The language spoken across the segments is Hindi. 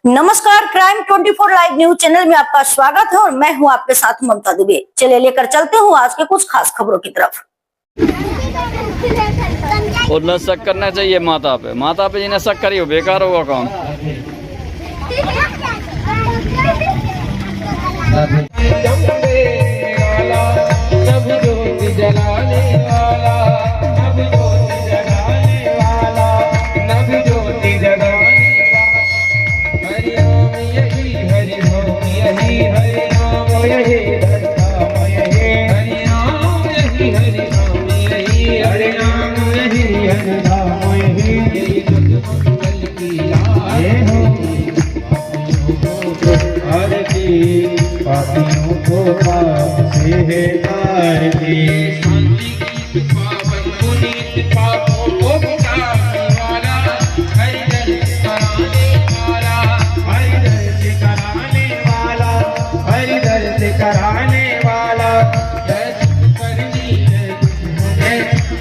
नमस्कार, क्राइम 24 लाइव न्यूज चैनल में आपका स्वागत है और मैं हूं आपके साथ ममता दुबे। चलिए लेकर चलते हूं आज के कुछ खास खबरों की तरफ। और न शक करना चाहिए माता पे जिन्हें शक करी हो बेकार होगा काम। पापियों को पाप से है तारती, शांति पावन पुनीत पापों को मिटाने वाला, हरि दर्श कराने वाला, हरि दर्श कराने वाला, हरि दर्श कराने वाला। करनी है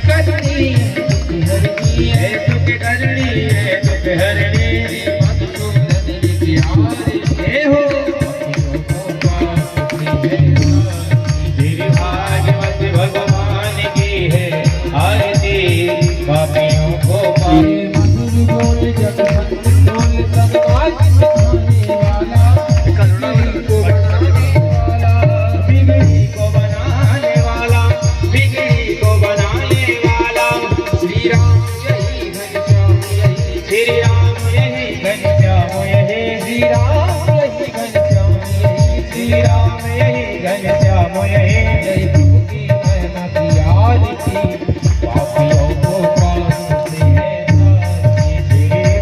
करनी है दुख करनी है दुख हरनी हो भगवान की है आरती, पापियों को मधुर बोल जग बोल समाज बिगड़ी को बनाने वाला, बिगड़ी को बनाने वाला, श्री राम यही घनश्याम यही, श्री राम यही घनश्याम यही, श्री राम यही घनश्याम यही, श्री राम यही घनश्याम यही। पापियों को पाप से है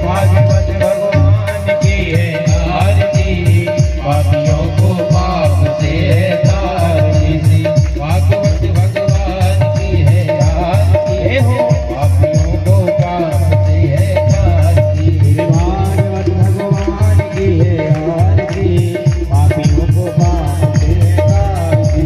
भागवत भगवान की है आरती, पापियों को पाप से है तारती, भागवत भगवान की है आरती हो, पापियों को पाप से है तारती, भागवत भगवान की है आरती, पापियों को पाप से है तारती।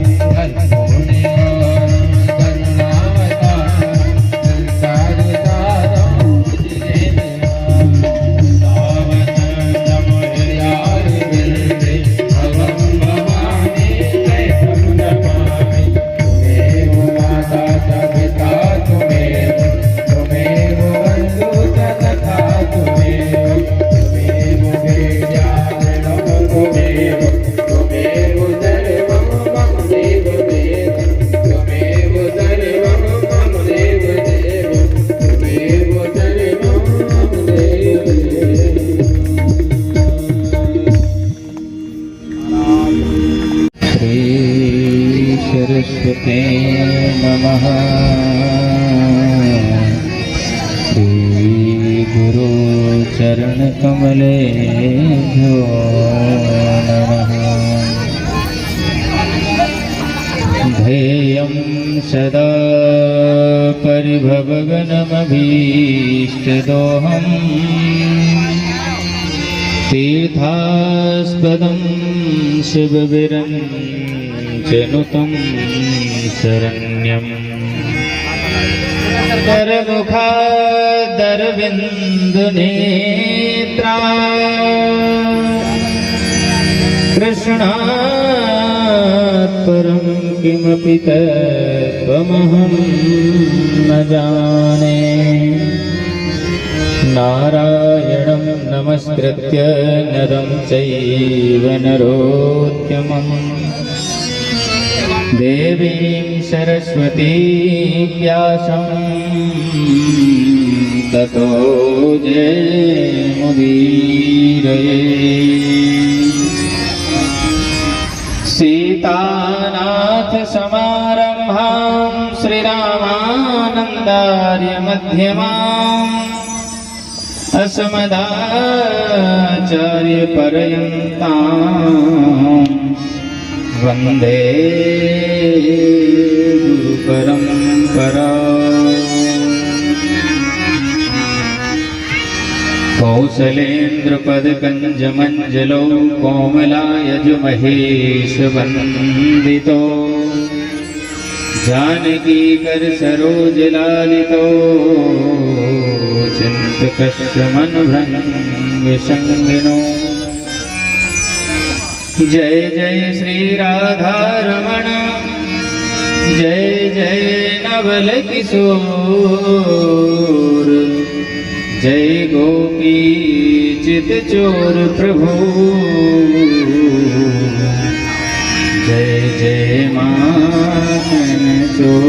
सरस्वते नमः। श्री गुरु चरण कमलेभ्यो नमः। ध्येयं सदा परिभवगणमभीष्टदोहम्, तीर्थास्पदं शिवविरञ्चनुतं शरण्यम्। दरमुखादरविन्दनेत्रा कृष्णात् परं किमपि तत्त्वमहं न जाने। नारायणं नमस्कृत्य नरं चैव नरोत्तमम्, देवीं सरस्वतीं व्यासं ततो जयमुदीरये। सीतानाथ समारम्भां श्रीरामानन्दार्य मध्यमाम्, अस्मदाचार्य पर्यन्तां वन्दे गुरु परम्परा। कौसलेन्द्रपदकञ्जमञ्जलो कोमलायजुमहेशवन्दितो, जानकीकर सरोजलालितो, चिन्तकस्य मनभृङ्गसङ्गिनो। जय जय श्री राधा रमण, जय जय नवल किशोर, जय गोपी चित चोर प्रभु, जय जय माखन चोर।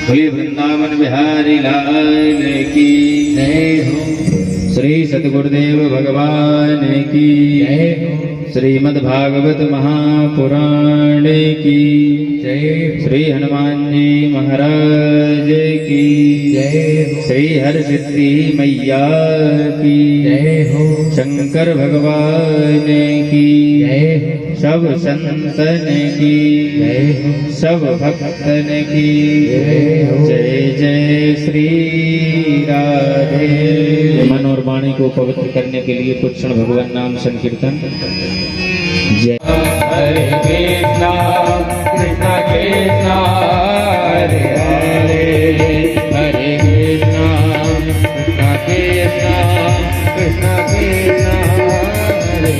बोलिए वृंदावन बिहारी लाल की जय हो। श्री सतगुरुदेव भगवान की जय हो। श्रीमद् भागवत महापुराण की जय। श्री हनुमान जी महाराज की जय हो। श्री हरसिद्धि मैया की जय हो। शंकर भगवान की जय हो। सब संतन की जय हो। सब भक्तन की जय हो। जय जय श्री राधे। मन और वाणी को पवित्र करने के लिए कुछ क्षण भगवान नाम संकीर्तन। जय हरे कृष्णा कृष्णा कृष्णा हरे हरे, हरे कृष्णा कृष्णा कृष्णा कृष्णा कृष्णा हरे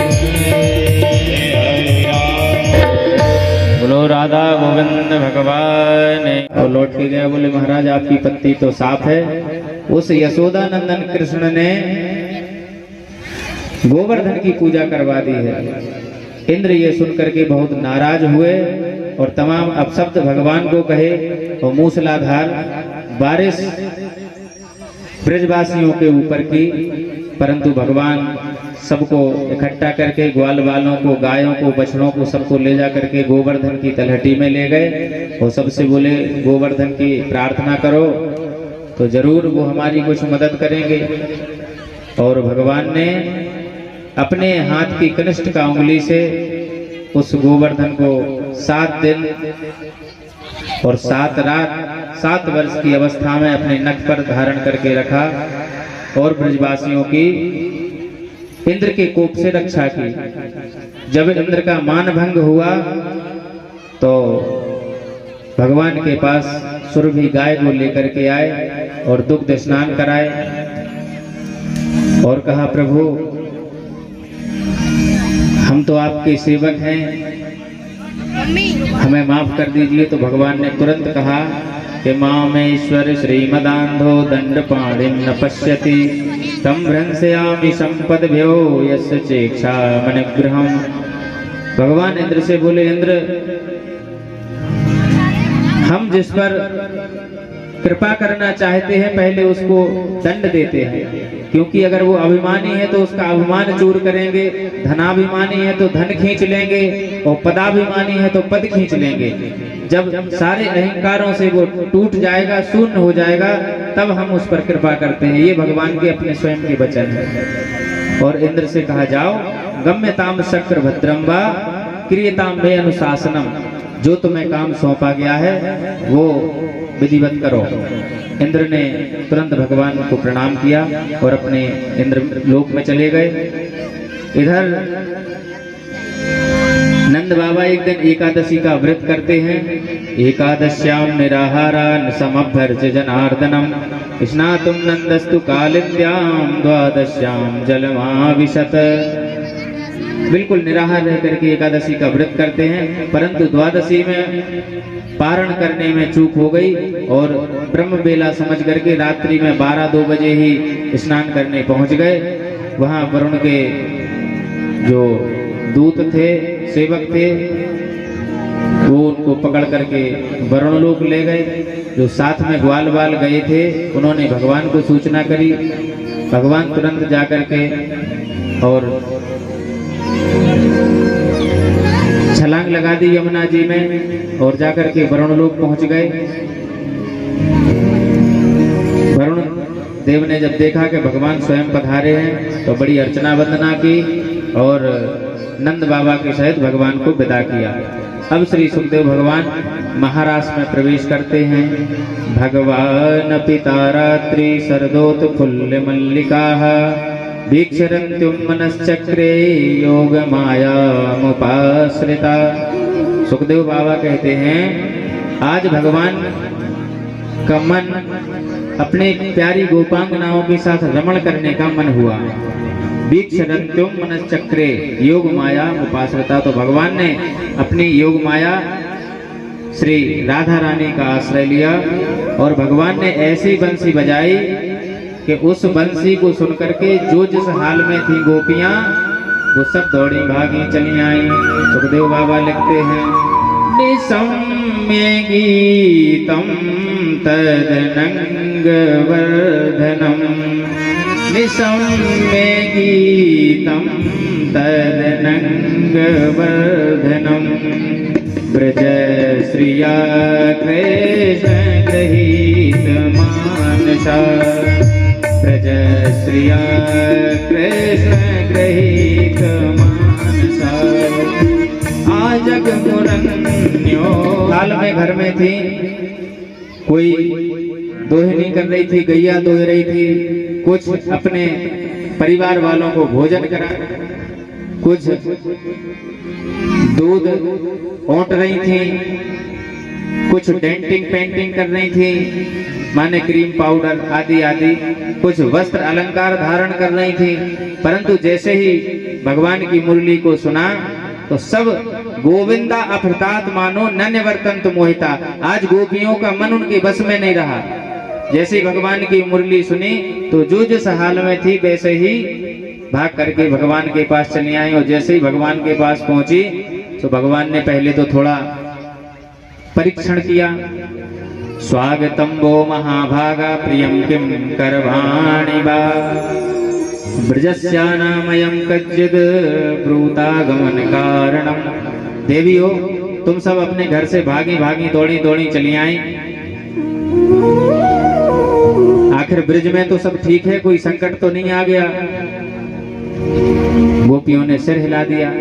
हरे। बोलो राधा गोविंद भगवान। और लौट के गया, बोले महाराज आपकी पत्ती तो साफ है। उस यशोदा नंदन कृष्ण ने गोवर्धन की पूजा करवा दी है। इंद्र ये सुनकर के बहुत नाराज हुए और तमाम अपशब्द भगवान को कहे और मूसलाधार बारिश ब्रजवासियों के ऊपर की, परंतु भगवान सबको इकट्ठा करके ग्वाल वालों को, गायों को, बछड़ों को सबको ले जा करके गोवर्धन की तलहटी में ले गए और सबसे बोले गोवर्धन की प्रार्थना करो तो जरूर वो हमारी कुछ मदद करेंगे। और भगवान ने अपने हाथ की कनिष्ठ का उंगली से उस गोवर्धन को 7 दिन और 7 रात 7 वर्ष की अवस्था में अपने नख पर धारण करके रखा और ब्रजवासियों की इंद्र के कोप से रक्षा की। जब इंद्र का मान भंग हुआ तो भगवान के पास सुरभि गाय को लेकर के आए और दुग्ध स्नान कराए और कहा प्रभु हम तो आपके सेवक हैं, हमें माफ कर दीजिए। तो भगवान ने तुरंत कहा कि मामेश्वर श्रीमदांधो दंड पाणिम न पश्यति तम भ्रंसयामि संपद्भ्यो यस्य चेक्षा मनिग्रहम। भगवान इंद्र से बोले इंद्र हम जिस पर कृपा करना चाहते हैं पहले उसको दंड देते हैं, क्योंकि अगर वो अभिमानी है तो उसका अभिमान चूर करेंगे, धनाभिमानी है तो धन खींच लेंगे और पदाभिमानी है तो पद खींच लेंगे। जब सारे अहंकारों से वो टूट जाएगा, शून्य हो जाएगा, तब हम उस पर कृपा करते हैं। ये भगवान के अपने स्वयं के वचन है। और इंद्र से कहा जाओ गम्यताम शक्र भद्रम वा क्रियताम मे अनुशासनम, जो तुम्हें काम सौंपा गया है वो विधिवत करो। इंद्र ने तुरंत भगवान को प्रणाम किया और अपने इंद्र लोक में चले गए। इधर नंद बाबा एक दिन एकादशी का व्रत करते हैं। एकादश्याम निराहारान समभ्यर्च जनार्दनम स्नातुम नंदस्तु कालिंद्याम द्वादश्याम जलमाविशत। बिल्कुल निराहार रह करके एकादशी का व्रत करते हैं, परंतु द्वादशी में पारण करने में चूक हो गई और ब्रह्म बेला समझ करके रात्रि में 12-2 बजे ही स्नान करने पहुंच गए। वहां वरुण के जो दूत थे, सेवक थे, वो उनको पकड़ करके वरुण लोक ले गए। जो साथ में ग्वाल बाल गए थे उन्होंने भगवान को सूचना करी। भगवान तुरंत जा करके और छलांग लगा दी यमुना जी में और जाकर के वरुण लोक पहुंच गए। वरुण देव ने जब देखा कि भगवान स्वयं पधारे हैं तो बड़ी अर्चना वंदना की और नंद बाबा के सहित भगवान को विदा किया। अब श्री सुखदेव भगवान महाराष्ट्र में प्रवेश करते हैं। भगवान पिता रात्रि शरदोत फुल्ल मल्लिका वीक्षरन्त्युं मनश्चक्रे योग माया मुपाश्रिता। सुखदेव बाबा कहते हैं आज भगवान का मन अपने प्यारी गोपांगनाओं के साथ रमण करने का मन हुआ। वीक्षरन्त्युम मनश्चक्रे योग माया उपासरता। तो भगवान ने अपनी योग माया श्री राधा रानी का आश्रय लिया और भगवान ने ऐसी बंसी बजाई कि उस बंसी को सुनकर के जो जिस हाल में थी गोपियां वो सब दौड़ी भागी चली आई। सुखदेव बाबा लिखते हैं निसम्य गीतम तदनंग वर्धनम, निसम्य गीतम तदनंग वर्धनम, ब्रज श्रिया कृष्ण गृहीत मानसा, ब्रज श्रिया कृष्ण गृहीत मानसा। आजग मुरन्यो हाल में घर में थी, कोई दोहनी कर रही थी, गैया दोह रही थी, कुछ अपने परिवार वालों को भोजन करा, कुछ दूध ओंट रही थी, कुछ डेंटिंग पेंटिंग कर रही थी, माने क्रीम पाउडर आदि आदि, कुछ वस्त्र अलंकार धारण कर रही थी। परंतु जैसे ही भगवान की मुरली को सुना तो सब गोविंदा अफरतात मानो नन्य वर्तंत मोहिता। आज गोपियों का मन उनके बस में नहीं रहा। जैसे भगवान की मुरली सुनी तो जो जिस हाल में थी वैसे ही भाग करके भगवान के पास चली आई। और जैसे ही भगवान के पास पहुंची तो भगवान ने पहले तो थोड़ा परीक्षण किया। स्वागतम वो महाभागा प्रियम किम करवाणि वा, ब्रजस्यानामयं कच्चिद ब्रूतागमन कारणम। देवियों तुम सब अपने घर से भागी भागी दौड़ी दौड़ी चली आई। आखिर ब्रज में तो सब ठीक है, कोई संकट तो नहीं आ गया। गोपियों ने सिर हिला दिया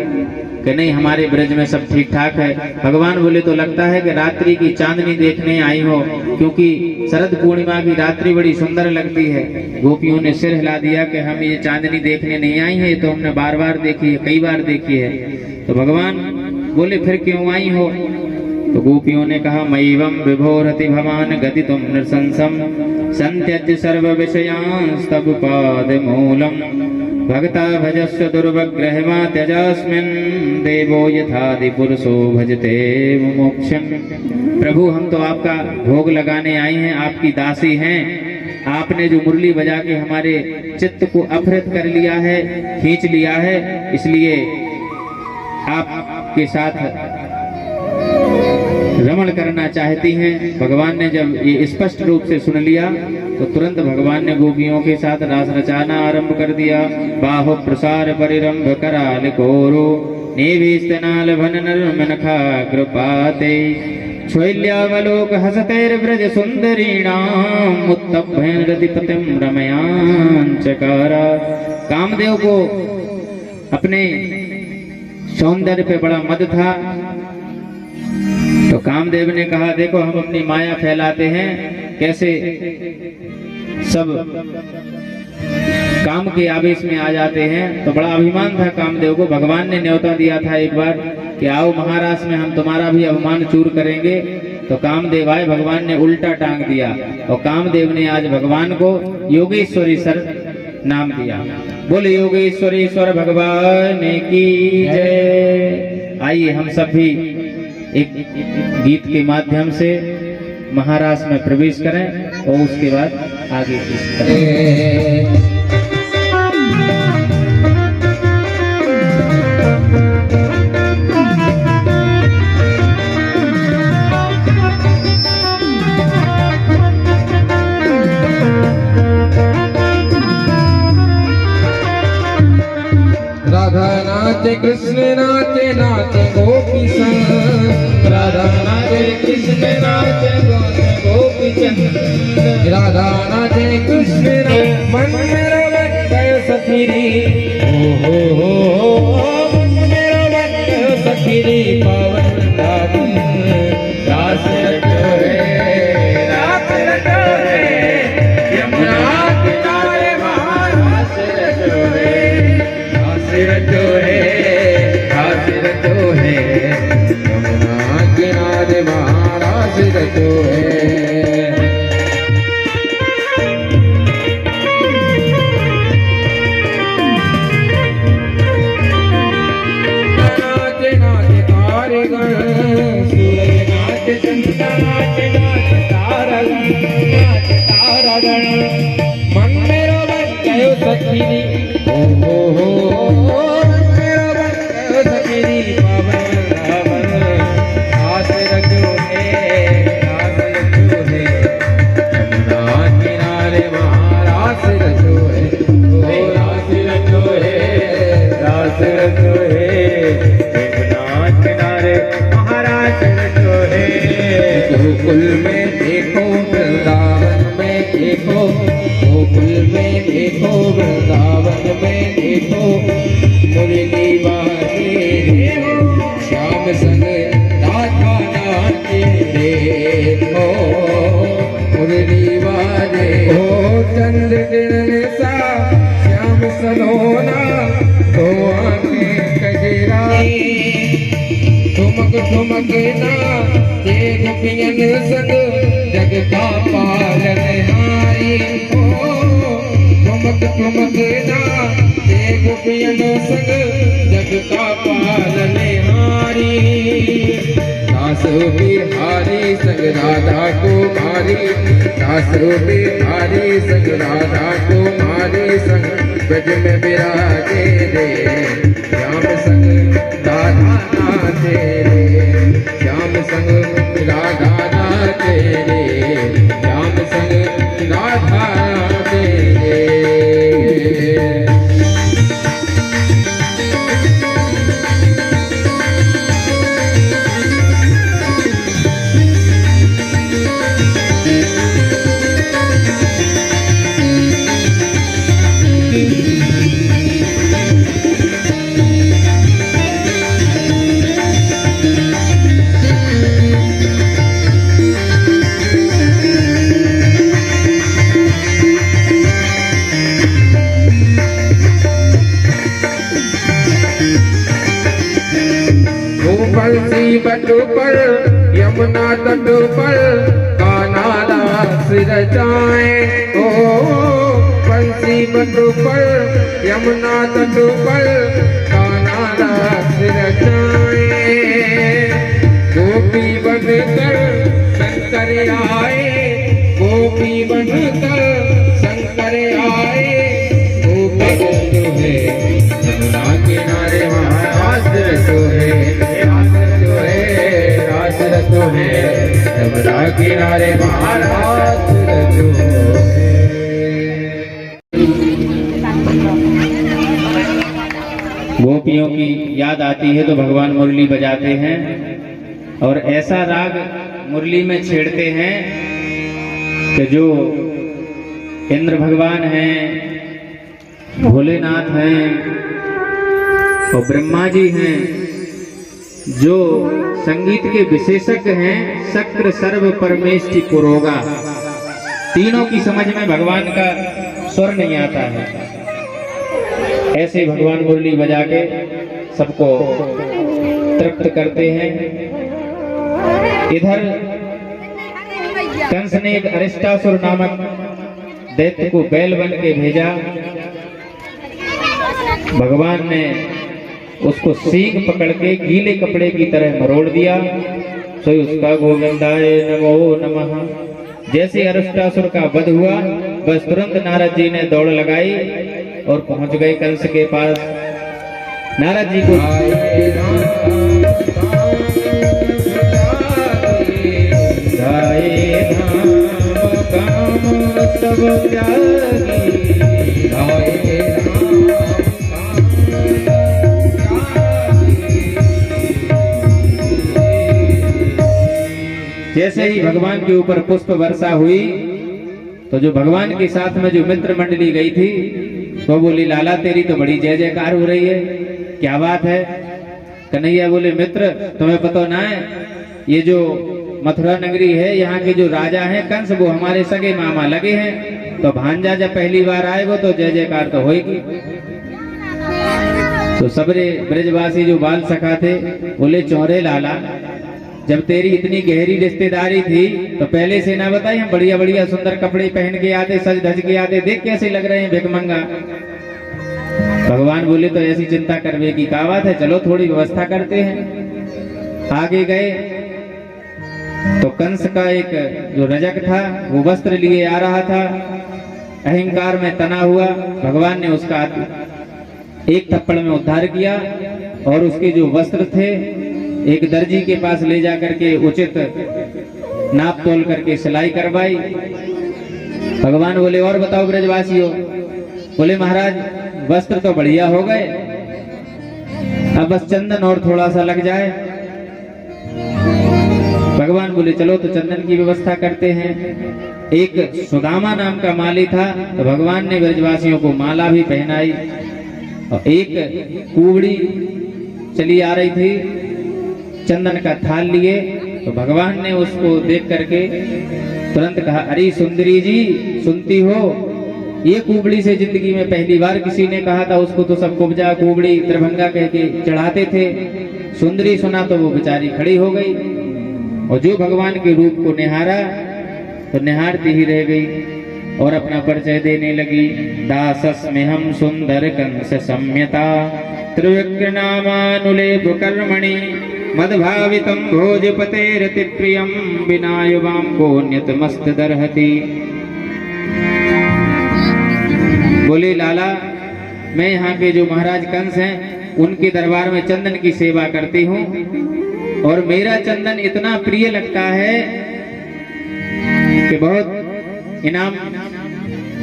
कि नहीं, हमारे ब्रज में सब ठीक ठाक है। भगवान बोले तो लगता है कि रात्रि की चांदनी देखने आई हो, क्योंकि शरद पूर्णिमा की रात्रि बड़ी सुंदर लगती है। गोपियों ने सिर हिला दिया कि हम ये चांदनी देखने नहीं आई है, तो हमने बार बार देखी है, कई बार देखी है। तो भगवान बोले फिर क्यों आई हो? तो गोपियों ने कहा मैवं विभोरति भवान गतितुम नृशंसम, संत्यज्य सर्व विषयांस्तव पाद मूलम, भक्ता भजस्व दुर्वग्रहमा त्यजास्मिन्, देवो यथादि पुरुषो भजते मोक्षम। प्रभु हम तो आपका भोग लगाने आए हैं, आपकी दासी हैं। आपने जो मुरली बजा के हमारे चित्त को अपहृत कर लिया है, खींच लिया है, इसलिए आपके साथ रमण करना चाहती हैं। भगवान ने जब ये स्पष्ट रूप से सुन लिया तो तुरंत भगवान ने गोपियों के साथ रास रचाना आरंभ कर दिया। बाहो प्रसार परिरंभ कराल कोरो, नेभिस्तनाल भन नरमनखा कृपाते, छोल्यावलोक हसतैर ब्रज सुंदरीणाम, उत्तभ्यं रतिपतिं रमयांचकारा। कामदेव को अपने सौंदर्य पे बड़ा मद था, तो कामदेव ने कहा देखो हम अपनी माया फैलाते हैं, कैसे सब काम के आवेश में आ जाते हैं। तो बड़ा अभिमान था कामदेव को। भगवान ने न्योता दिया था एक बार कि आओ महाराष्ट्र में हम तुम्हारा भी अभिमान चूर करेंगे। तो कामदेव आए, भगवान ने उल्टा टांग दिया और कामदेव ने आज भगवान को योगेश्वरीश्वर नाम दिया। बोले योगेश्वरीश्वर भगवान की जय। आइए हम सब भी एक गीत के माध्यम से महाराष्ट्र में प्रवेश करें और उसके बाद आगे इस तरह। राधा नाचे कृष्ण नाचे नाचे गोपी संग, राधा नाचे कृष्ण नाचे गोपी चंद, राधा नाचे कृष्ण मन मेरा बन गयो सखीरी, हो मन मेरा बन गयो सखीरी, पावन रास रचो रे, रास रचो रे, यमुना किनारे वहाँ रास रचो रे, रचो है, रास रचो है, यमुना किनारे वहाँ रास रचो है। नाच नाच तारा गण मन मेरो बन गयो सखीनी हो मन मेरो बन गयो सखीनी पावन रावण आस रखो है यमुना किनारे महारास रखो है रास रखो है यमुना किनारे महाराज रखो है गोकुल में देखो वृंदावन में देखो गोकुल में देखो वृंदावन में देखो मुरली बाजे श्याम संग राधा नाचे देखो मुरली बाजे हो चंद किरण सा श्याम सलोना दो आंखें कजरा ठुमक ठुमक ना ते गोपियन संग जग का पालन हारी हो ठुमक ठुमक ना ते गोपियन संग जग का पालन हारी दास बिहारी संग राधा कुमारी दास बिहारी संग राधा कुमारी संग ब्रज में विराजे रे श्याम संग राधा नाचे रे श्याम संग राधा नाचे रे श्याम संग राधा नाचे रे बंसी बट पर यमुना तट पर कान्हा दास रचाए ओ बंसी बट पर यमुना तट पर कान्हा दास रचाए गोपी बनकर शंकर आए गोपी बनकर शंकर आए गोपी जो है यमुना किनारे महाराज जो है रचो है यमुना किनारे महाराज रचो है। गोपियों की याद आती है तो भगवान मुरली बजाते हैं और ऐसा राग मुरली में छेड़ते हैं कि जो इंद्र भगवान हैं, भोलेनाथ हैं और ब्रह्मा जी हैं, जो संगीत के विशेषज्ञ हैं, शक्र सर्व परमेष्टि पुरोगा, तीनों की समझ में भगवान का स्वर नहीं आता है। ऐसे भगवान मुरली बजा के सबको तृप्त करते हैं। इधर कंस ने एक अरिष्टासुर नामक दैत्य को बैल बन के भेजा। भगवान ने उसको सींग पकड़ के गीले कपड़े की तरह मरोड़ दिया। तो उसका गोविंदाय नमो नमः। जैसे अरिष्टासुर का वध हुआ, बस तुरंत नारद जी ने दौड़ लगाई और पहुंच गए कंस के पास। नारद जी को जैसे ही भगवान के ऊपर पुष्प वर्षा हुई तो जो भगवान के साथ में जो मित्र मंडली गई थी वो बोली, लाला तेरी तो बड़ी जय जयकार हो रही है, क्या बात है? कन्हैया बोले, मित्र तुम्हें पता ना है, ये जो मथुरा नगरी है, यहाँ के जो राजा हैं कंस, वो हमारे सगे मामा लगे हैं, तो भांजा जब पहली बार आएगा तो जय जयकार तो होगी। तो सबरे ब्रजवासी जो बाल सखा थे बोले, चौरे लाला जब तेरी इतनी गहरी रिश्तेदारी थी तो पहले से ना बताई, हम बढ़िया बढ़िया सुंदर कपड़े पहन के आते, सज धज के आते, देख कैसे लग रहे हैं भिखमंगा। भगवान बोले, तो ऐसी चिंता करने की क्या बात है, चलो थोड़ी व्यवस्था करते हैं। आगे गए, तो कंस का एक जो रजक था वो वस्त्र लिए आ रहा था, अहंकार में तना हुआ। भगवान ने उसका एक थप्पड़ में उद्धार किया और उसके जो वस्त्र थे एक दर्जी के पास ले जा करके उचित नाप तोल करके सिलाई करवाई। भगवान बोले और बताओ ब्रजवासियों। बोले महाराज वस्त्र तो बढ़िया हो गए, अब बस चंदन और थोड़ा सा लग जाए। भगवान बोले चलो तो चंदन की व्यवस्था करते हैं। एक सुदामा नाम का माली था, तो भगवान ने ब्रजवासियों को माला भी पहनाई। और एक कुबड़ी चली आ रही थी चंदन का थाल लिए, तो भगवान ने उसको देख करके तुरंत कहा, अरे सुंदरी जी सुनती हो, ये कुबड़ी से जिंदगी में पहली बार किसी ने कहा था। उसको तो सब कुब्जा कुबड़ी दरभंगा कह के चढ़ाते थे। सुंदरी सुना तो वो बेचारी खड़ी हो गई और जो भगवान के रूप को निहारा तो निहारती ही रह गई और अपना परिचय देने लगी। दासस्म्यहं सुंदर कंस सम्यता त्रिविक्रनामानुलेप कर्मणि मद्भावितं भोजपतेरति प्रियं विना युवां कोन्यतमस्त दर्हति। बोले लाला, मैं यहाँ के जो महाराज कंस हैं उनके दरबार में चंदन की सेवा करती हूँ और मेरा चंदन इतना प्रिय लगता है कि बहुत इनाम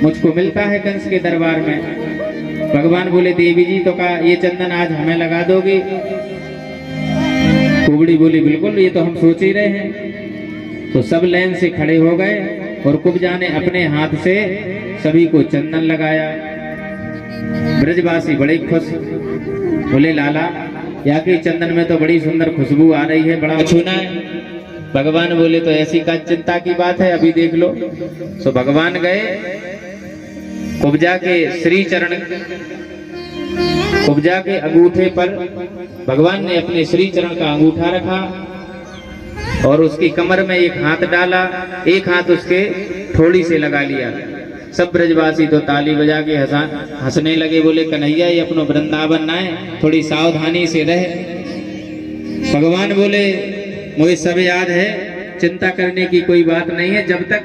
मुझको मिलता है कंस के दरबार में। भगवान बोले देवी जी तो का ये चंदन आज हमें लगा दोगे? कुबड़ी बोली बिल्कुल, ये तो हम सोच ही रहे हैं। तो सब लाइन से खड़े हो गए और कुब्जा ने अपने हाथ से सभी को चंदन लगाया। ब्रजवासी बड़े खुश। बोले लाला, यहाँ के चंदन में तो बड़ी सुंदर खुशबू आ रही है, बड़ा छूना है। भगवान बोले तो ऐसी का चिंता की बात है, अभी देख लो। तो भगवान गए कुब्जा के श्री चरण, कुब्जा के अंगूठे पर भगवान ने अपने श्री चरण का अंगूठा रखा और उसकी कमर में एक हाथ डाला, एक हाथ उसके थोड़ी से लगा लिया। सब ब्रजवासी तो ताली बजा के हंसने लगे। बोले कन्हैया ये अपनो वृंदावन ना है, थोड़ी सावधानी से रहे। भगवान बोले मुझे सब याद है, चिंता करने की कोई बात नहीं है। जब तक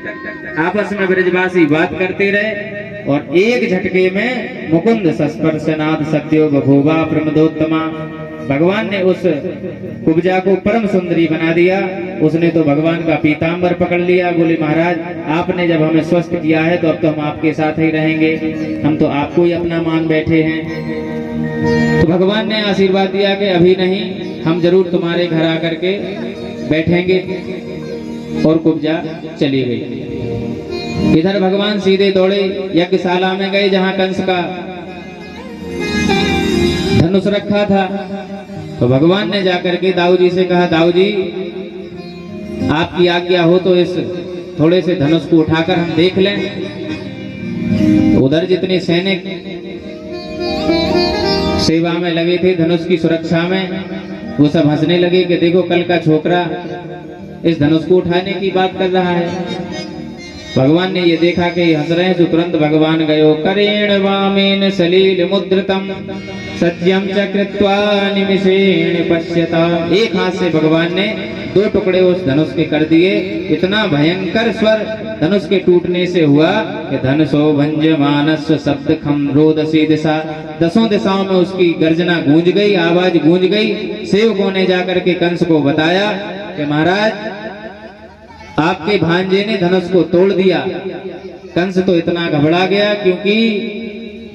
आपस में ब्रजवासी बात करते रहे और एक झटके में मुकुंद सस्पर्शनाद सत्यो बभूवा प्रमदोत्तमा। भगवान ने उस कुब्जा को परम सुंदरी बना दिया। उसने तो भगवान का पीतांबर पकड़ लिया। बोले महाराज आपने जब हमें स्वस्थ किया है तो अब तो हम आपके साथ ही रहेंगे, हम तो आपको ही अपना मान बैठे हैं। तो भगवान ने आशीर्वाद दिया कि अभी नहीं, हम जरूर तुम्हारे घर आकर के बैठेंगे। और कुब्जा चली गई। इधर भगवान सीधे दौड़े यज्ञशाला में गए जहां कंस का धनुष रखा था। तो भगवान ने जाकर के दाऊ जी से कहा, दाऊ जी आपकी आज्ञा हो तो इस थोड़े से धनुष को उठाकर हम देख लें। तो उधर जितने सैनिक सेवा में लगे थे धनुष की सुरक्षा में, वो सब हंसने लगे कि देखो कल का छोकरा इस धनुष को उठाने की बात कर रहा है। भगवान ने ये देखा कि हंस रहे हैं तो तुरंत भगवान गयो करेण वामेन सलील मुद्रितम सत्यम च कृत्वा निमिषेण पश्यता। एक हाथ से भगवान ने दो टुकड़े उस धनुष के कर दिए। इतना भयंकर स्वर धनुष के टूटने से हुआ कि धनुषो भंजमानस्य शब्द खम रोदसी दिशा। दसों दिशाओं में उसकी गर्जना गूंज गई, आवाज गूंज गई। सेवकों ने जाकर के कंस को बताया कि महाराज आपके भांजे ने धनुष को तोड़ दिया। कंस तो इतना घबरा गया क्योंकि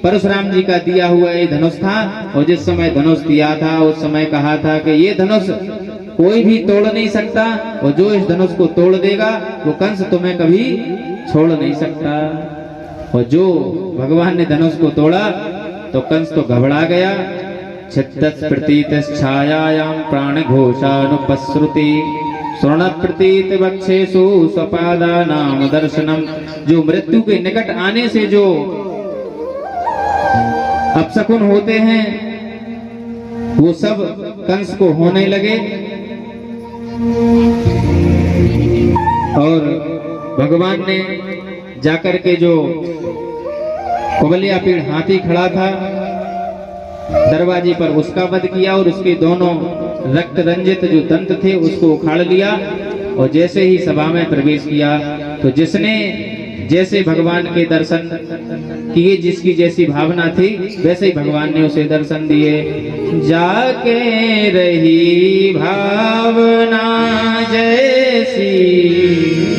परशुराम जी का दिया हुआ ये धनुष था और जिस समय धनुष दिया था उस समय कहा था कि ये धनुष कोई भी तोड़ नहीं सकता और जो इस धनुष को तोड़ देगा वो कंस तुम्हें कभी छोड़ नहीं सकता। और जो भगवान ने धनुष को तोड़ा तो कंस तो घबरा गया। छित्तस् प्रतीतस् छायायां प्राण घोषानुपश्रुति स्वर्ण प्रतीत वक्षेषु स्वपादा नाम दर्शनम। जो मृत्यु के निकट आने से जो अपशकुन होते हैं वो सब कंस को होने लगे। और भगवान ने जाकर के जो कुबलिया पीड़ हाथी खड़ा था दरवाजे पर उसका वध किया और उसके दोनों रक्त रंजित जो दंत थे उसको उखाड़ लिया और जैसे ही सभा में प्रवेश किया तो जिसने जैसे भगवान के दर्शन किए, जिसकी जैसी भावना थी वैसे ही भगवान ने उसे दर्शन दिए। जाके रही भावना जैसी,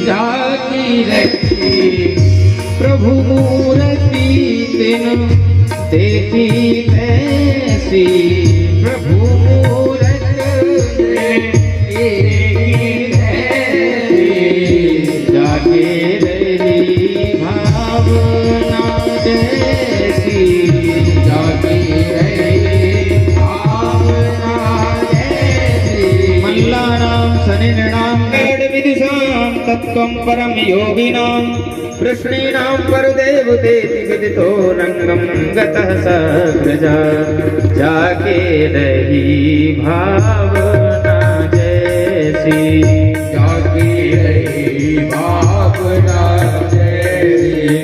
जाकी रही प्रभु मूर्ति तिन देखी तैसी, प्रभु मूरत जाके रही भावना जैसी, जाकी रही भावना जैसी। मल्लानां सनिर्णां वेद विदुषां तत्त्वं परम योगिनां कृष्णीनां परदेवतेति विदितो रंगं गतः सग्रजा। जाके रही भावना जैसी, जाकी रही भावना जैसी,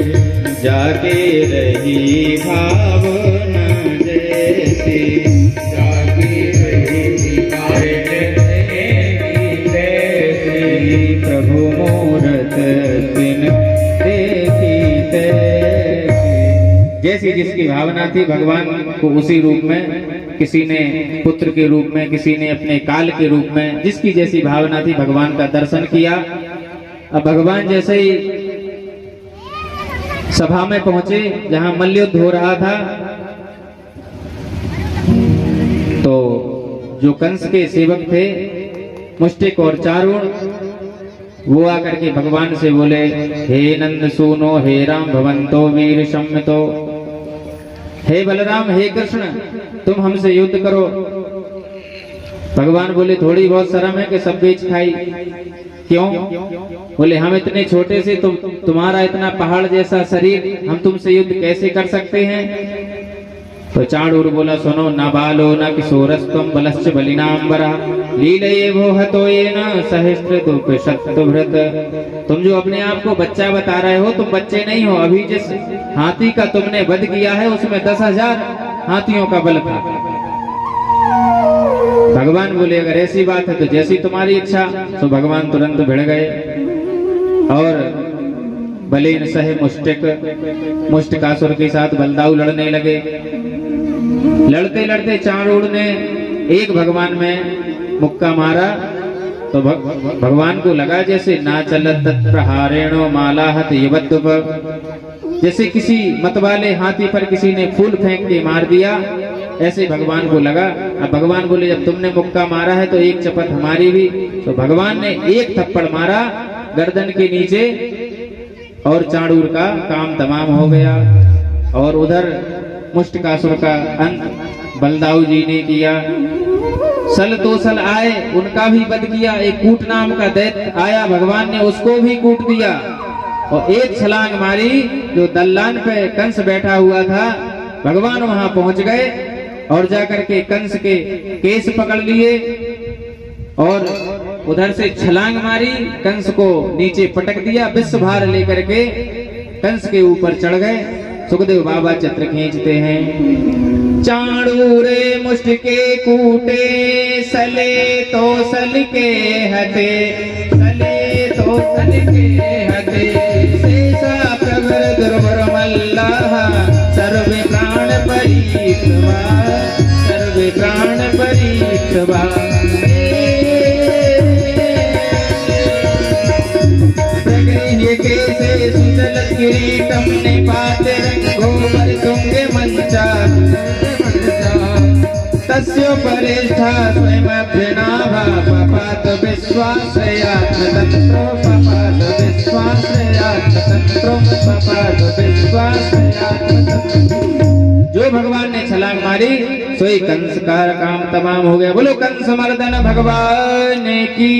जाके रही भावना जैसी, जाकी रही जैसी। प्रभु मूरत बिन देखी तैसी। जैसी जिसकी भावना थी भगवान को उसी रूप में, किसी ने पुत्र के रूप में, किसी ने अपने काल के रूप में, जिसकी जैसी भावना थी भगवान का दर्शन किया। अब भगवान जैसे ही सभा में पहुंचे जहां मल्लयुद्ध हो रहा था, तो जो कंस के सेवक थे मुष्टिक और चारुण, वो आकर के भगवान से बोले, हे नंद सूनो, हे राम भवंतो वीर सम्मितो, हे बलराम, हे कृष्ण, तुम हमसे युद्ध करो। भगवान बोले, थोड़ी बहुत शर्म है कि सब बेच खाई? क्यों? बोले, हम इतने छोटे से, तुम्हारा इतना पहाड़ जैसा शरीर, हम तुमसे युद्ध कैसे कर सकते हैं? तो चाणूर बोला, सुनो, न बालो न किशोरस्तम बलश्च बलिनाम्बरा लीलये वो हतो ये न सहस्त्रतुभृत। तुम जो अपने आप को बच्चा बता रहे हो, तुम बच्चे नहीं हो। अभी जिस हाथी का तुमने वध किया है उसमें 10,000 हाथियों का बल था। भगवान बोले, अगर ऐसी बात है तो जैसी तुम्हारी इच्छा। तो भगवान तुरंत भिड़ गए और बलेन सहे मुष्टिकासुर के साथ बलदाऊ लड़ने लगे। लड़ते लड़ते चाणूर ने एक भगवान में मुक्का मारा तो भगवान को लगा जैसे ना चलत तत्प्रहारेणो मालाहत यवद्दुप, जैसे किसी मतवाले हाथी पर किसी ने फूल फेंक के मार दिया, ऐसे भगवान को लगा। अब भगवान बोले, जब तुमने मुक्का मारा है तो एक चपत हमारी भी। तो भगवान ने एक थप्पड़ मारा गर्दन के नीचे और चाणूर का काम तमाम हो गया। और उधर मुष्टिकासुर का अंत बलदाऊ जी ने किया। सल तोसल आए, उनका भी वध किया। एक कूट नाम का दैत्य आया, भगवान ने उसको भी कूट दिया। और एक छलांग मारी, जो दल्लान पे कंस बैठा हुआ था, भगवान वहां पहुंच गए और जाकर के कंस के केस पकड़ लिए और उधर से छलांग मारी, कंस को नीचे पटक दिया। विश्व भार लेकर के कंस के ऊपर चढ़ गए। सुखदेव बाबा चित्र खींचते हैं। चाणूरे मुष्ट के कूटे, सले तो सल के हते, सले तो सल के हते, शेषा प्रवर दुर्वर मल्लाह, सर्वे प्राण परीक्षवा, सर्वे प्राण परीक्षवा। कैसे सुजल किरीटम ने पाते रंगो पर तुंगे मंचा, तस्योपरिष्ठा स्वयमभ्यनाभा, पपात विश्वाश्रयात्मतन्त्रो, पपात विश्वाश्रयात्मतन्त्रो, पपात विश्वाश्रयात्मतन्त्रो। जो भगवान ने छलांग मारी सोई कंस का काम तमाम हो गया। बोलो कंस मर्दन भगवान की।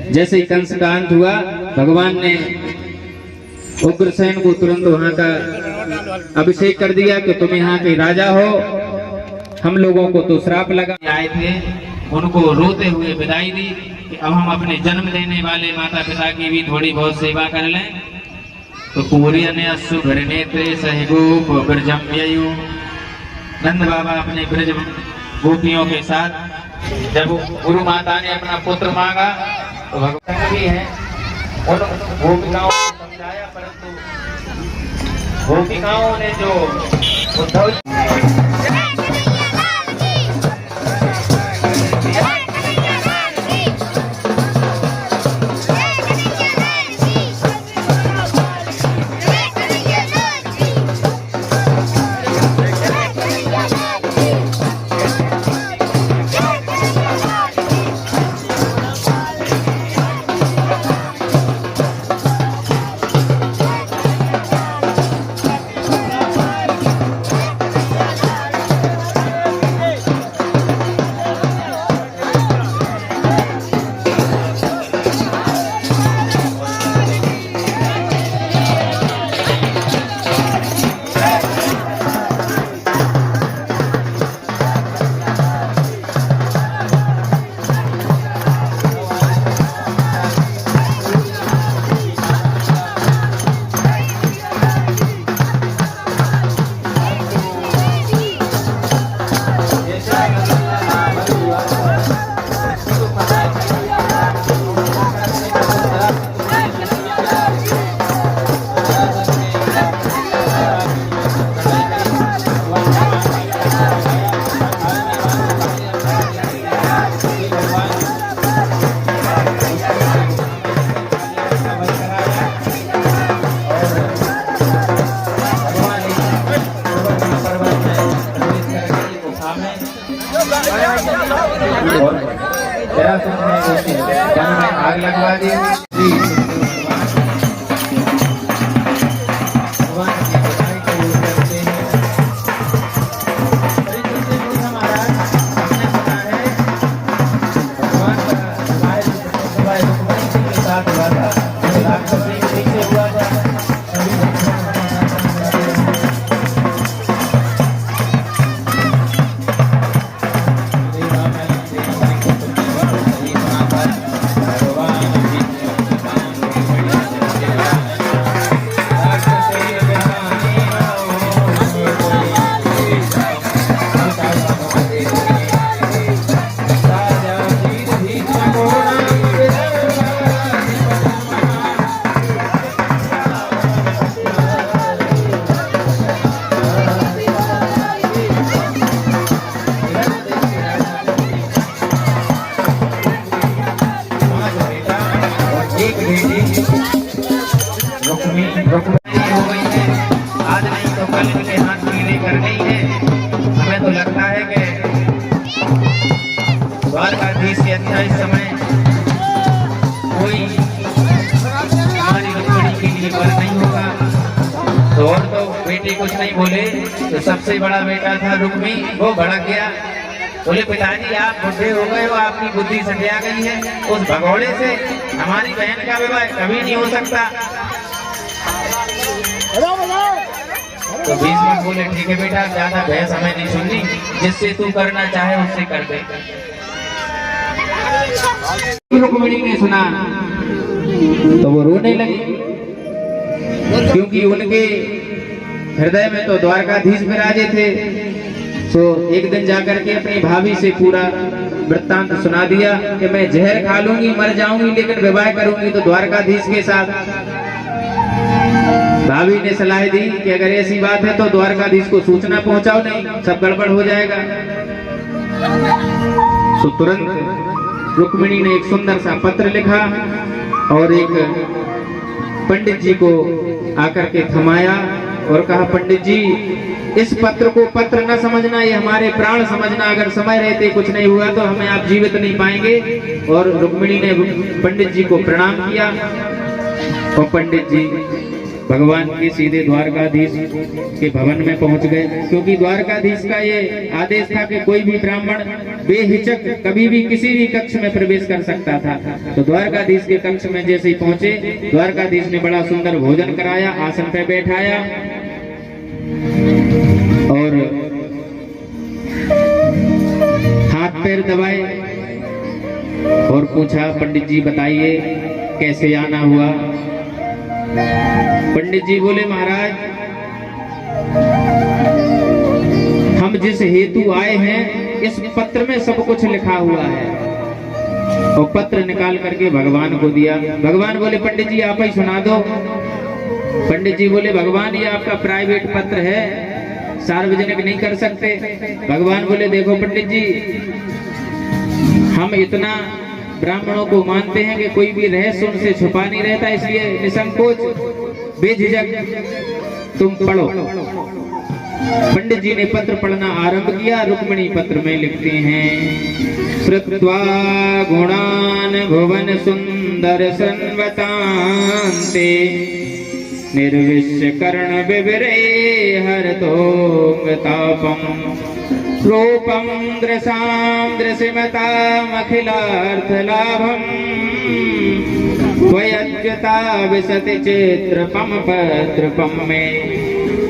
जैसे ही कंस का अंत हुआ, भगवान ने उग्रसेन को तुरंत वहां का अभिषेक कर दिया कि तुम यहाँ के राजा हो। हम लोगों को तो श्राप लगा। आए थे, उनको रोते हुए विदाई दी कि अब हम अपने जन्म देने वाले माता पिता की भी थोड़ी बहुत सेवा कर लें। तो पूर्य ने अश्रुभर नेत्रे सहगोप ब्रजम व्ययु, नंद बाबा अपने ब्रज गोपियों के साथ जब गुरु माता ने अपना पुत्र मांगा तो भगवान भी हैं, उन गोपिकाओं को समझाया, परंतु गोपिकाओं ने जो उद्धव आग लगवा दी। आज नहीं तो कल इनके हाथ पीले कर गई है। हमें तो लगता है कि द्वारकाधीश से अच्छा इस समय कोई हमारी रुक्मिणी के लिए वर नहीं होगा। तो और तो बेटे कुछ नहीं बोले, तो सबसे बड़ा बेटा था रुक्मी, वो भड़क गया। बोले पिताजी आप बुढ़े हो गए हो, आपकी बुद्धि सटिया गई है, उस भगोड़े से हमारी बहन का विवाह कभी नहीं हो सकता। तो भीष्म बोले ठीक है बेटा, ज्यादा बहस हमें नहीं सुननी, जिससे तू करना चाहे उससे कर दे। रुक्मिणी ने सुना तो वो रोने लगी, क्योंकि उनके हृदय में तो द्वारकाधीश विराजे थे। तो एक दिन जाकर के अपनी भाभी से पूरा वृत्तांत सुना दिया कि मैं जहर खा लूंगी, मर जाऊंगी, लेकिन विवाह करूंगी तो द्वारकाधीश के साथ। भाभी ने सलाह दी कि अगर ऐसी बात है तो द्वारकाधीश को सूचना पहुंचाओ, नहीं सब गड़बड़ हो जाएगा। तो तुरंत रुक्मिणी ने एक सुंदर सा पत्र लिखा और एक पंडित जी को आकर के थमाया और कहा, पंडित जी इस पत्र को पत्र न समझना, ये हमारे प्राण समझना। अगर समय रहते कुछ नहीं हुआ तो हमें आप जीवित नहीं पाएंगे। और रुक्मिणी ने पंडित जी को प्रणाम किया और पंडित जी भगवान के सीधे द्वारकाधीश के भवन में पहुंच गए, क्योंकि द्वारकाधीश का ये आदेश था कि कोई भी ब्राह्मण बेहिचक कभी भी किसी भी कक्ष में प्रवेश कर सकता था। तो द्वारकाधीश के कक्ष में जैसे ही पहुंचे, द्वारकाधीश ने बड़ा सुंदर भोजन कराया, आसन पे बैठाया और हाथ पैर दबाए और पूछा, पंडित जी बताइए कैसे आना हुआ। पंडित जी बोले, महाराज हम जिस हेतु आए हैं इस पत्र में सब कुछ लिखा हुआ है। और पत्र निकाल करके भगवान को दिया। भगवान बोले पंडित जी आप ही सुना दो। पंडित जी बोले भगवान ये आपका प्राइवेट पत्र है, सार्वजनिक नहीं कर सकते। भगवान बोले देखो पंडित जी, हम इतना ब्राह्मणों को मानते हैं कि कोई भी रहस्य उनसे छुपा नहीं रहता, इसलिए निसंकोच बेझिझक तुम पढ़ो। पंडित जी ने पत्र पढ़ना आरंभ किया। रुक्मिणी पत्र में लिखते हैं, श्रुत्वा गुणान भुवन सुंदर संवतान्ते निर्विश्य कर्ण विवरे हरतोंग तापम रूपम दृशाम दृश्यमतामखिलार्थ लाभम त्वयज्ञता विशति चित्रपम पत्रपम में।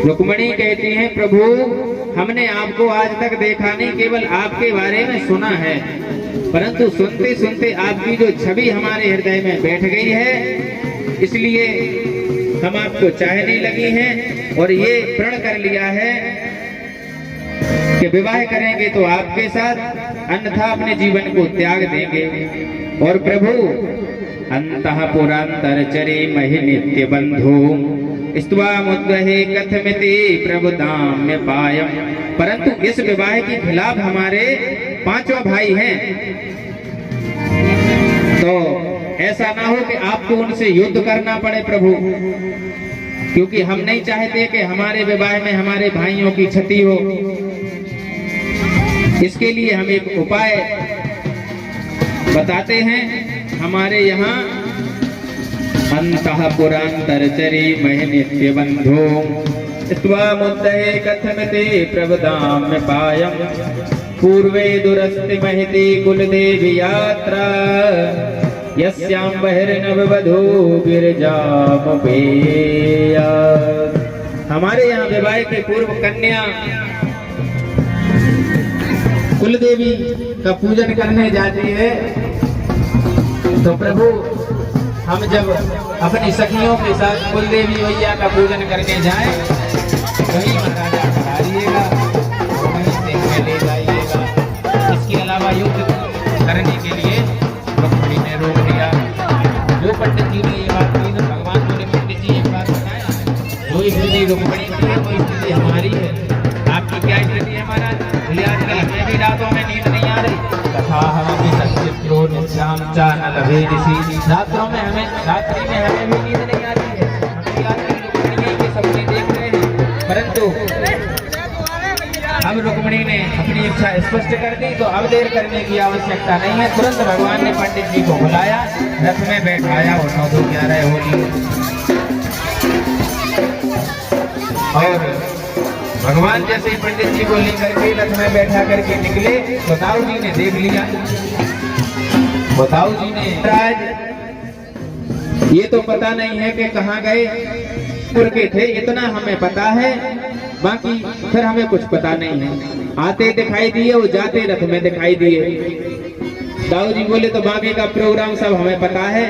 रुक्मिणी कहती हैं प्रभु हमने आपको आज तक देखा नहीं, केवल आपके बारे में सुना है, परंतु सुनते सुनते आपकी जो छवि हमारे हृदय में बैठ गई है, इसलिए हम आपको चाहने लगी हैं और ये प्रण कर लिया है कि विवाह करेंगे तो आपके साथ, अन्यथा अपने जीवन को त्याग देंगे। और प्रभु अंतः पुरांतरचरे महि नित्य बंधु स्तवामुद्वहे कथमिति प्रभुदाम्य पायम। परंतु इस विवाह के खिलाफ हमारे पांचों भाई हैं, तो ऐसा ना हो कि आपको उनसे युद्ध करना पड़े प्रभु, क्योंकि हम नहीं चाहते कि हमारे विवाह में हमारे भाइयों की क्षति हो। इसके लिए हम एक उपाय बताते हैं। हमारे यहाँ अंतः पुरांतरचरी महि नित्य बंधु स्वामुद्दये कथमिति प्रवदाम्य पायम पूर्वे दुरस्ति महिति कुलदेवी यात्रा यस्यां बहिर्नववधू गिरिजामुपेया। हमारे यहाँ विवाह के पूर्व कन्या कुलदेवी का पूजन करने जाती है। तो प्रभु हम जब अपनी सखियों के साथ कुलदेवी मैया का पूजन करने जाएं, कहीं महाराजा पधारिएगा, कहीं से ले जाइएगा। इसके अलावा युद्ध करने के लिए रुक्मिणी ने रोक दिया। जो पंडित जी ने ये बात कही तो भगवान बोले पंडित जी एक बात बताएं, जो स्थिति रुक्मिणी की है वो स्थिति हमारी है। आपकी क्या स्थिति है महाराज? आजकल हमें भी रातों में नींद नहीं आ रही। कथा हमें सचित्रो निश्याम चा न लभे ऋषि। रात्रों में हमें, रात्रि में हमें भी नींद नहीं आती है। हम रुक्मिणी के सपने देख रहे हैं, परंतु अब रुक्मिणी ने अपनी इच्छा स्पष्ट कर दी, तो अब देर करने की आवश्यकता नहीं है। तुरंत भगवान ने पंडित जी को बुलाया, रथ में बैठाया और 9-11 होली। और भगवान जैसे ही पंडित जी को लेकर के रथ में बैठा करके निकले, बताऊ जी ने देख लिया। बताऊ जी ने, राज ये तो पता नहीं है कि कहाँ गए, के थे इतना हमें पता है, बाकी फिर हमें कुछ पता नहीं है। आते दिखाई दिए, वो जाते रथ में दिखाई दिए। दाऊ जी बोले तो बाकी का प्रोग्राम सब हमें पता है,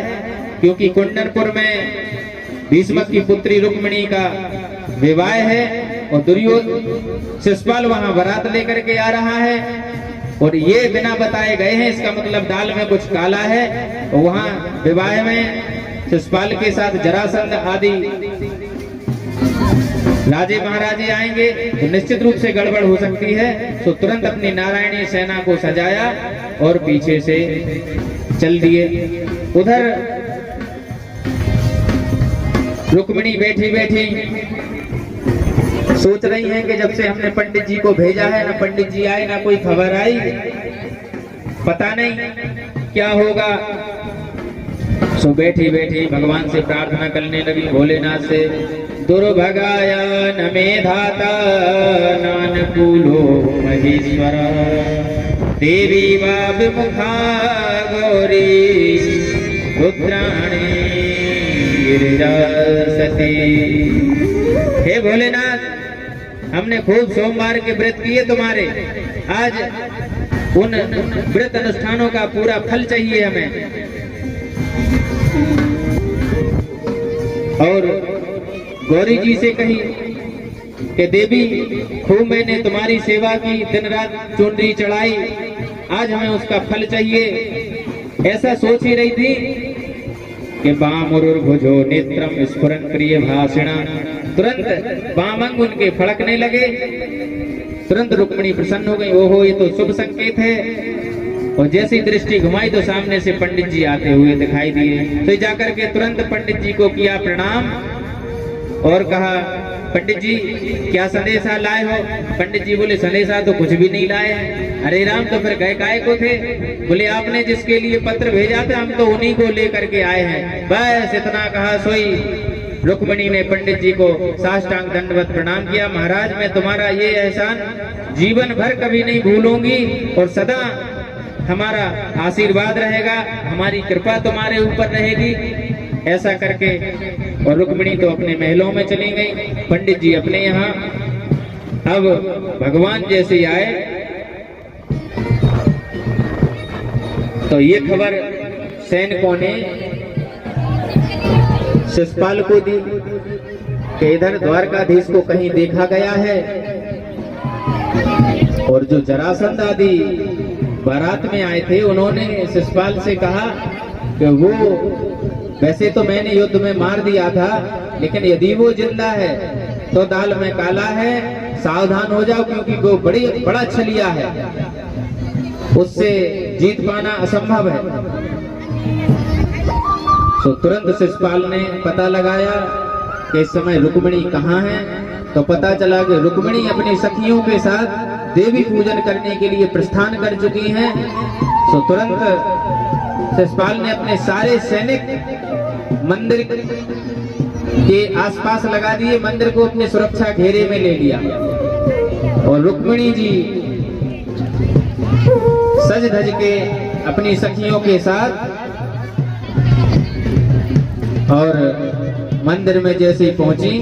क्योंकि कुंडनपुर में भीष्मक की पुत्री रुक्मिणी का विवाह है और दुर्योधन शिशुपाल वहां बारात लेकर के आ रहा है, और ये बिना बताए गए हैं। इसका मतलब दाल में कुछ काला है। और वहां विवाह में शिशुपाल के साथ जरासंध आदि राजे महाराजे आएंगे तो निश्चित रूप से गड़बड़ हो सकती है। तो तुरंत अपनी नारायणी सेना को सजाया और पीछे से चल दिए। उधर रुक्मिणी बैठी बैठी सोच रही हैं कि जब से हमने पंडित जी को भेजा है, ना पंडित जी आए ना कोई खबर आई, पता नहीं क्या होगा। सो बैठी बैठी भगवान से प्रार्थना करने लगी, भोलेनाथ से, दुर्भगाया न मेधाता नानुकूलो महेश्वर देवी वा विमुखा गौरी रुद्राणी गिरिजा सती। हे भोलेनाथ, हमने खूब सोमवार के व्रत किए तुम्हारे, आज उन व्रत अनुष्ठानों का पूरा फल चाहिए हमें। और गौरी जी से कही कि देवी खूब मैंने तुम्हारी सेवा की, दिन रात चुनरी चढ़ाई, आज हमें उसका फल चाहिए। ऐसा सोच ही रही थी कि बामुरुर्भुजो नेत्रम स्फुरन प्रिय भाषिणा, तुरंत बाम अंग उनके फड़कने लगे। तुरंत रुक्मिणी प्रसन्न हो गई, ओहो ये तो शुभ संकेत है। और जैसी दृष्टि घुमाई तो सामने से पंडित जी आते हुए दिखाई दिए। तो जाकर के तुरंत पंडित जी को किया प्रणाम और कहा, पंडित जी क्या संदेशा लाए हो? पंडित जी बोले, संदेशा तो कुछ भी नहीं लाए हैं। अरे राम, तो फिर गए काय को थे? बोले, आपने जिसके लिए पत्र भेजा था हम तो उन्हीं को लेकर के आए हैं। बस इतना कहा सोई रुक्मिणी ने पंडित जी को साष्टांग दंडवत प्रणाम किया। महाराज, मैं तुम्हारा ये एहसान जीवन भर कभी नहीं भूलूंगी और सदा हमारा आशीर्वाद रहेगा, हमारी कृपा तुम्हारे ऊपर रहेगी। ऐसा करके और रुक्मिणी तो अपने महलों में चली गई, पंडित जी अपने यहाँ। अब भगवान जैसे आए तो ये खबर सैनिकों ने शिषपाल को दी कि इधर द्वारकाधीश को कहीं देखा गया है। और जो जरासंध आदि बारात में आए थे उन्होंने शिषपाल से कहा कि वो वैसे तो मैंने युद्ध में मार दिया था, लेकिन यदि वो जिंदा है तो दाल में काला है, सावधान हो जाओ क्योंकि वो बड़ा छलिया है, उससे जीत पाना असंभव है। तो तुरंत शिषपाल ने पता लगाया कि इस समय रुक्मिणी कहाँ है। तो पता चला कि रुक्मिणी अपनी सखियों के साथ देवी पूजन करने के लिए प्रस्थान कर चुकी हैं। तो तुरंत शिषपाल ने अपने सारे सैनिक मंदिर के आसपास लगा दिए, मंदिर को अपने सुरक्षा घेरे में ले लिया। और रुक्मिणी जी सज धज के अपनी सखियों के साथ और मंदिर में जैसे ही पहुंची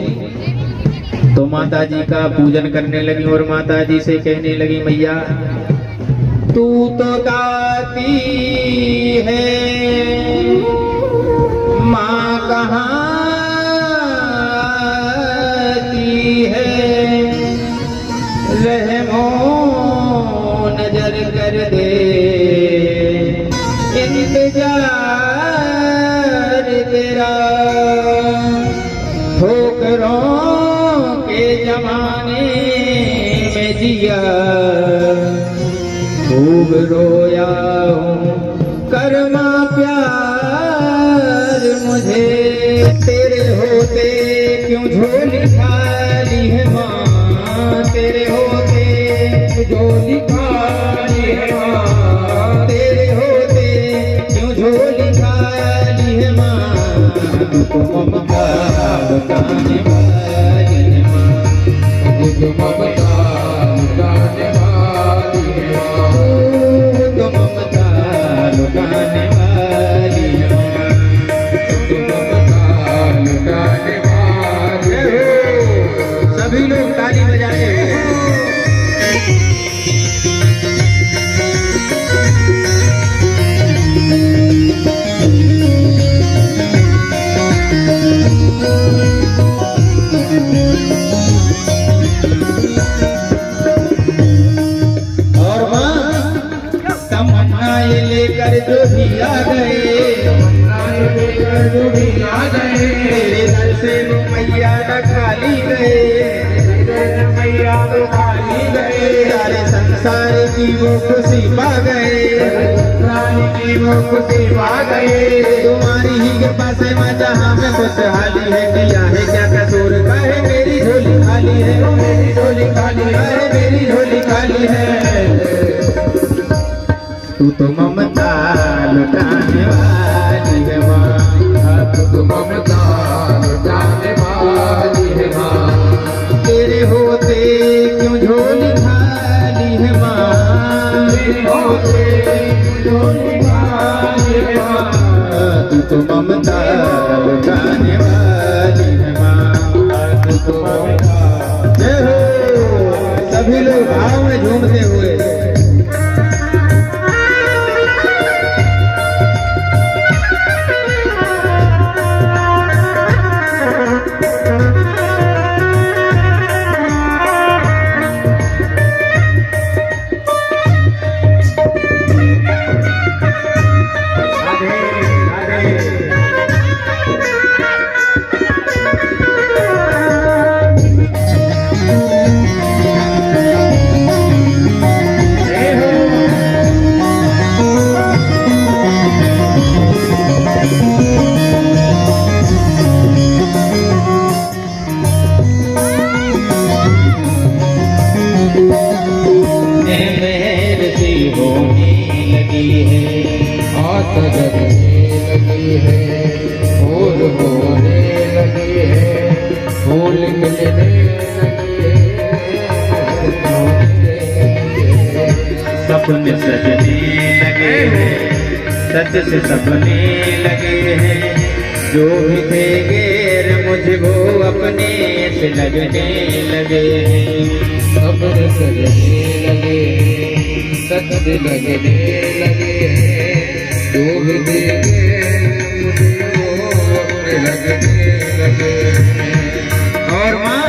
तो माता जी का पूजन करने लगी और माता जी से कहने लगी, मैया तू तो गाती है, माँ कहाँ आती है, रहमो नजर कर दे, इंतजार तेरा ठोकरों के जमाने में जिया, खूब रोया हूँ कर्मा प्यार मुझे, तेरे होते क्यों झोली खाली है माँ, तेरे होते झोली खाली है माँ, तेरे होते क्यों झोली खाली है माँ, तुझको ममता लुटाने वाली है माँ, तुझको ममता लुटाने वाली है माँ, तुझको ममता लुटाने वाली है माँ, तुझको ममता लुटाने वाली है। सभी लोग ताली बजाए। लेकर जो भी आ गए, तेरे दर से वो मैया न खाली गए, मैया तो खाली गए, सारे संसार की वो खुशी पा गए, की वो खुशी पा गए। तुम्हारी ही कृपा से माँ जहाँ में खुशहाली है, किया है क्या कसूर का है, मेरी झोली खाली है, मेरी झोली खाली है, मेरी झोली खाली है। तू तो ममता लुटाने वाली है माँ, तू तो ममता लुटाने वाली है माँ, तेरे होते क्यों झोली खाली है माँ, तेरे होते क्यों झोली खाली है माँ, तू तो ममता लुटाने वाली है माँ, तू तो ममता। जय हो। सभी लोग भाव में झूमते हुए लगी है। आस जगने लगी है, फूल होने लगी है, फूल खिलने लगी है, सपने सजने लगे हैं, सच से सपने लगे हैं। जो भी थे गैर मुझे वो अपने से लगने लगे हैं। सपने सजने लगे हैं, सच से लगने लगे हैं, जो भी देखे मुझे वो अपने लगने लगे हैं। और माँ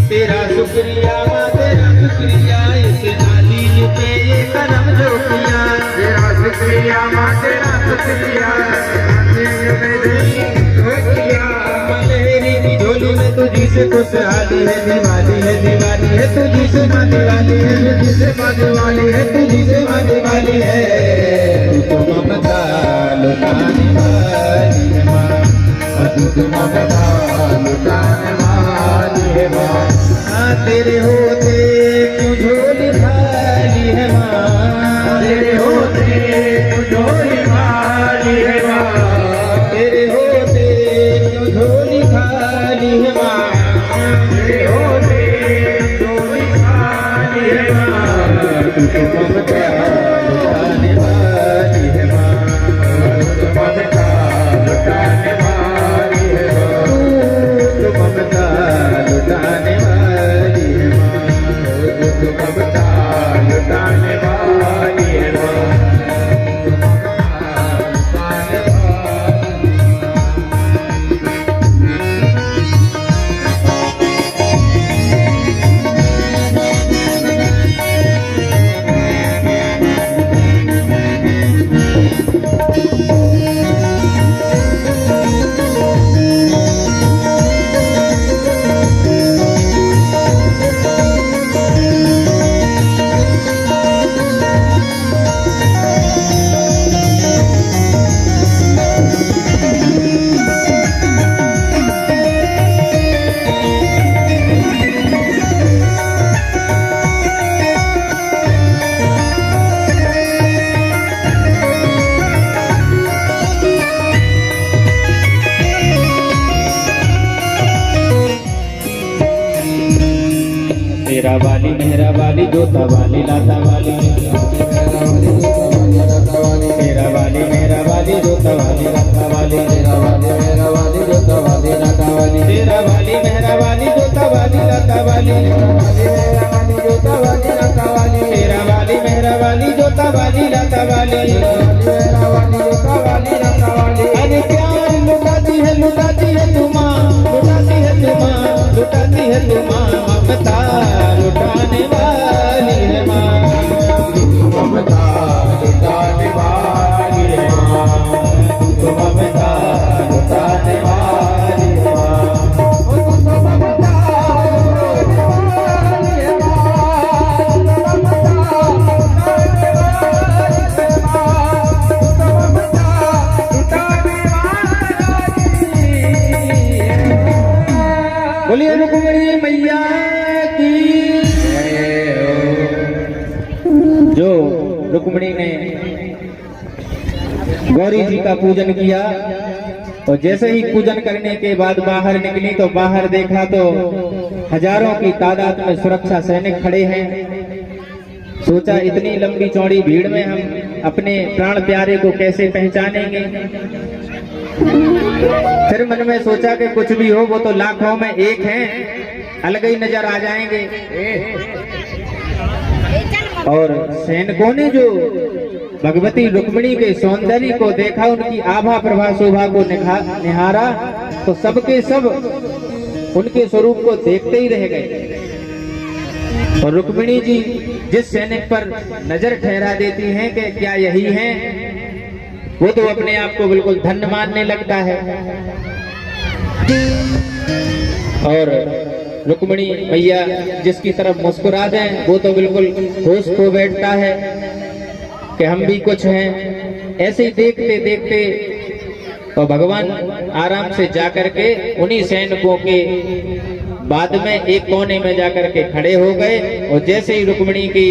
तेरा शुक्रिया, माँ तेरा शुक्रिया, इस नाली पे ये करम जो किया। तेरा शुक्रिया माँ, तेरा शुक्रिया, मलेरी की झोली में तुझी से खुशहाली है, दिवाली है, दिवाली है तुझी से माँ, दिवाली है तुझी से माँ, दिवाली है तुझी से माँ, दिवाली है। तू तो ममता लुटाने वाली है माँ, तू तो ममता लुटाने वाली है माँ। हाँ तेरे होते क्यों झोली खाली है माँ, तेरे होते तू झोली खाली है माँ, तेरे होते क्यों झोली खाली है माँ, तेरे होते झोली खाली है माँ। तू तो ममता लुटाने वाली है माँ, तू तो ममता लुटाने वाली है माँ, तू तो ममता लुटाने वाली है माँ, तू तो ममता लुटाने वाली है माँ। तेरा वाली मेहरा वाली जोता वाली लाता वाली, तेरा वाली मेहरा वाली जोता वाली लाता वाली, तेरा वाली मेरा वाली जोता वाली लाता वाली, तेरा वाली मेहरा वाली जोता वाली लाता वाली, मेरा वाली जोता वाली लाता वाली, तेरा वाली मेहरा वाली जोता वाली लाता वाली। मेरा वाली जोता वाली लाता वाली। अरे प्यार लुटाती है तू माँ, लुटाती है तू माँ, लुटाती है तू माँ, ममता लुटाने वाली है माँ, ममता लुटाने वाली है माँ, तू ममता लुटाने वाली है माँ। तू तो ममता लुटाने वाली है माँ, ममता लुटाने वाली है माँ, तू तो ममता लुटाने वाली है माँ। बोलिए रुक्मिणी मैया की। जो रुक्मिणी ने गौरी जी का पूजन किया और जैसे ही पूजन करने के बाद बाहर निकली तो बाहर देखा तो हजारों की तादाद में सुरक्षा सैनिक खड़े हैं। सोचा इतनी लंबी चौड़ी भीड़ में हम अपने प्राण प्यारे को कैसे पहचानेंगे। फिर मन में सोचा कि कुछ भी हो वो तो लाखों में एक हैं, अलग ही नजर आ जाएंगे। और सैनिकों ने जो भगवती रुक्मिणी के सौंदर्य को देखा, उनकी आभा प्रभा शोभा को निहारा तो सबके सब उनके स्वरूप को देखते ही रह गए। और रुक्मिणी जी जिस सैनिक पर नजर ठहरा देती हैं कि क्या यही हैं, वो तो अपने आप को बिल्कुल धन्य मानने लगता है। और रुक्मिणी मैया जिसकी तरफ मुस्कुरा दें वो तो बिल्कुल होश खो बैठता है कि हम भी कुछ हैं। ऐसे ही देखते देखते तो भगवान आराम से जाकर के उन्हीं सैनिकों के बाद में एक कोने में जाकर के खड़े हो गए। और जैसे ही रुक्मिणी की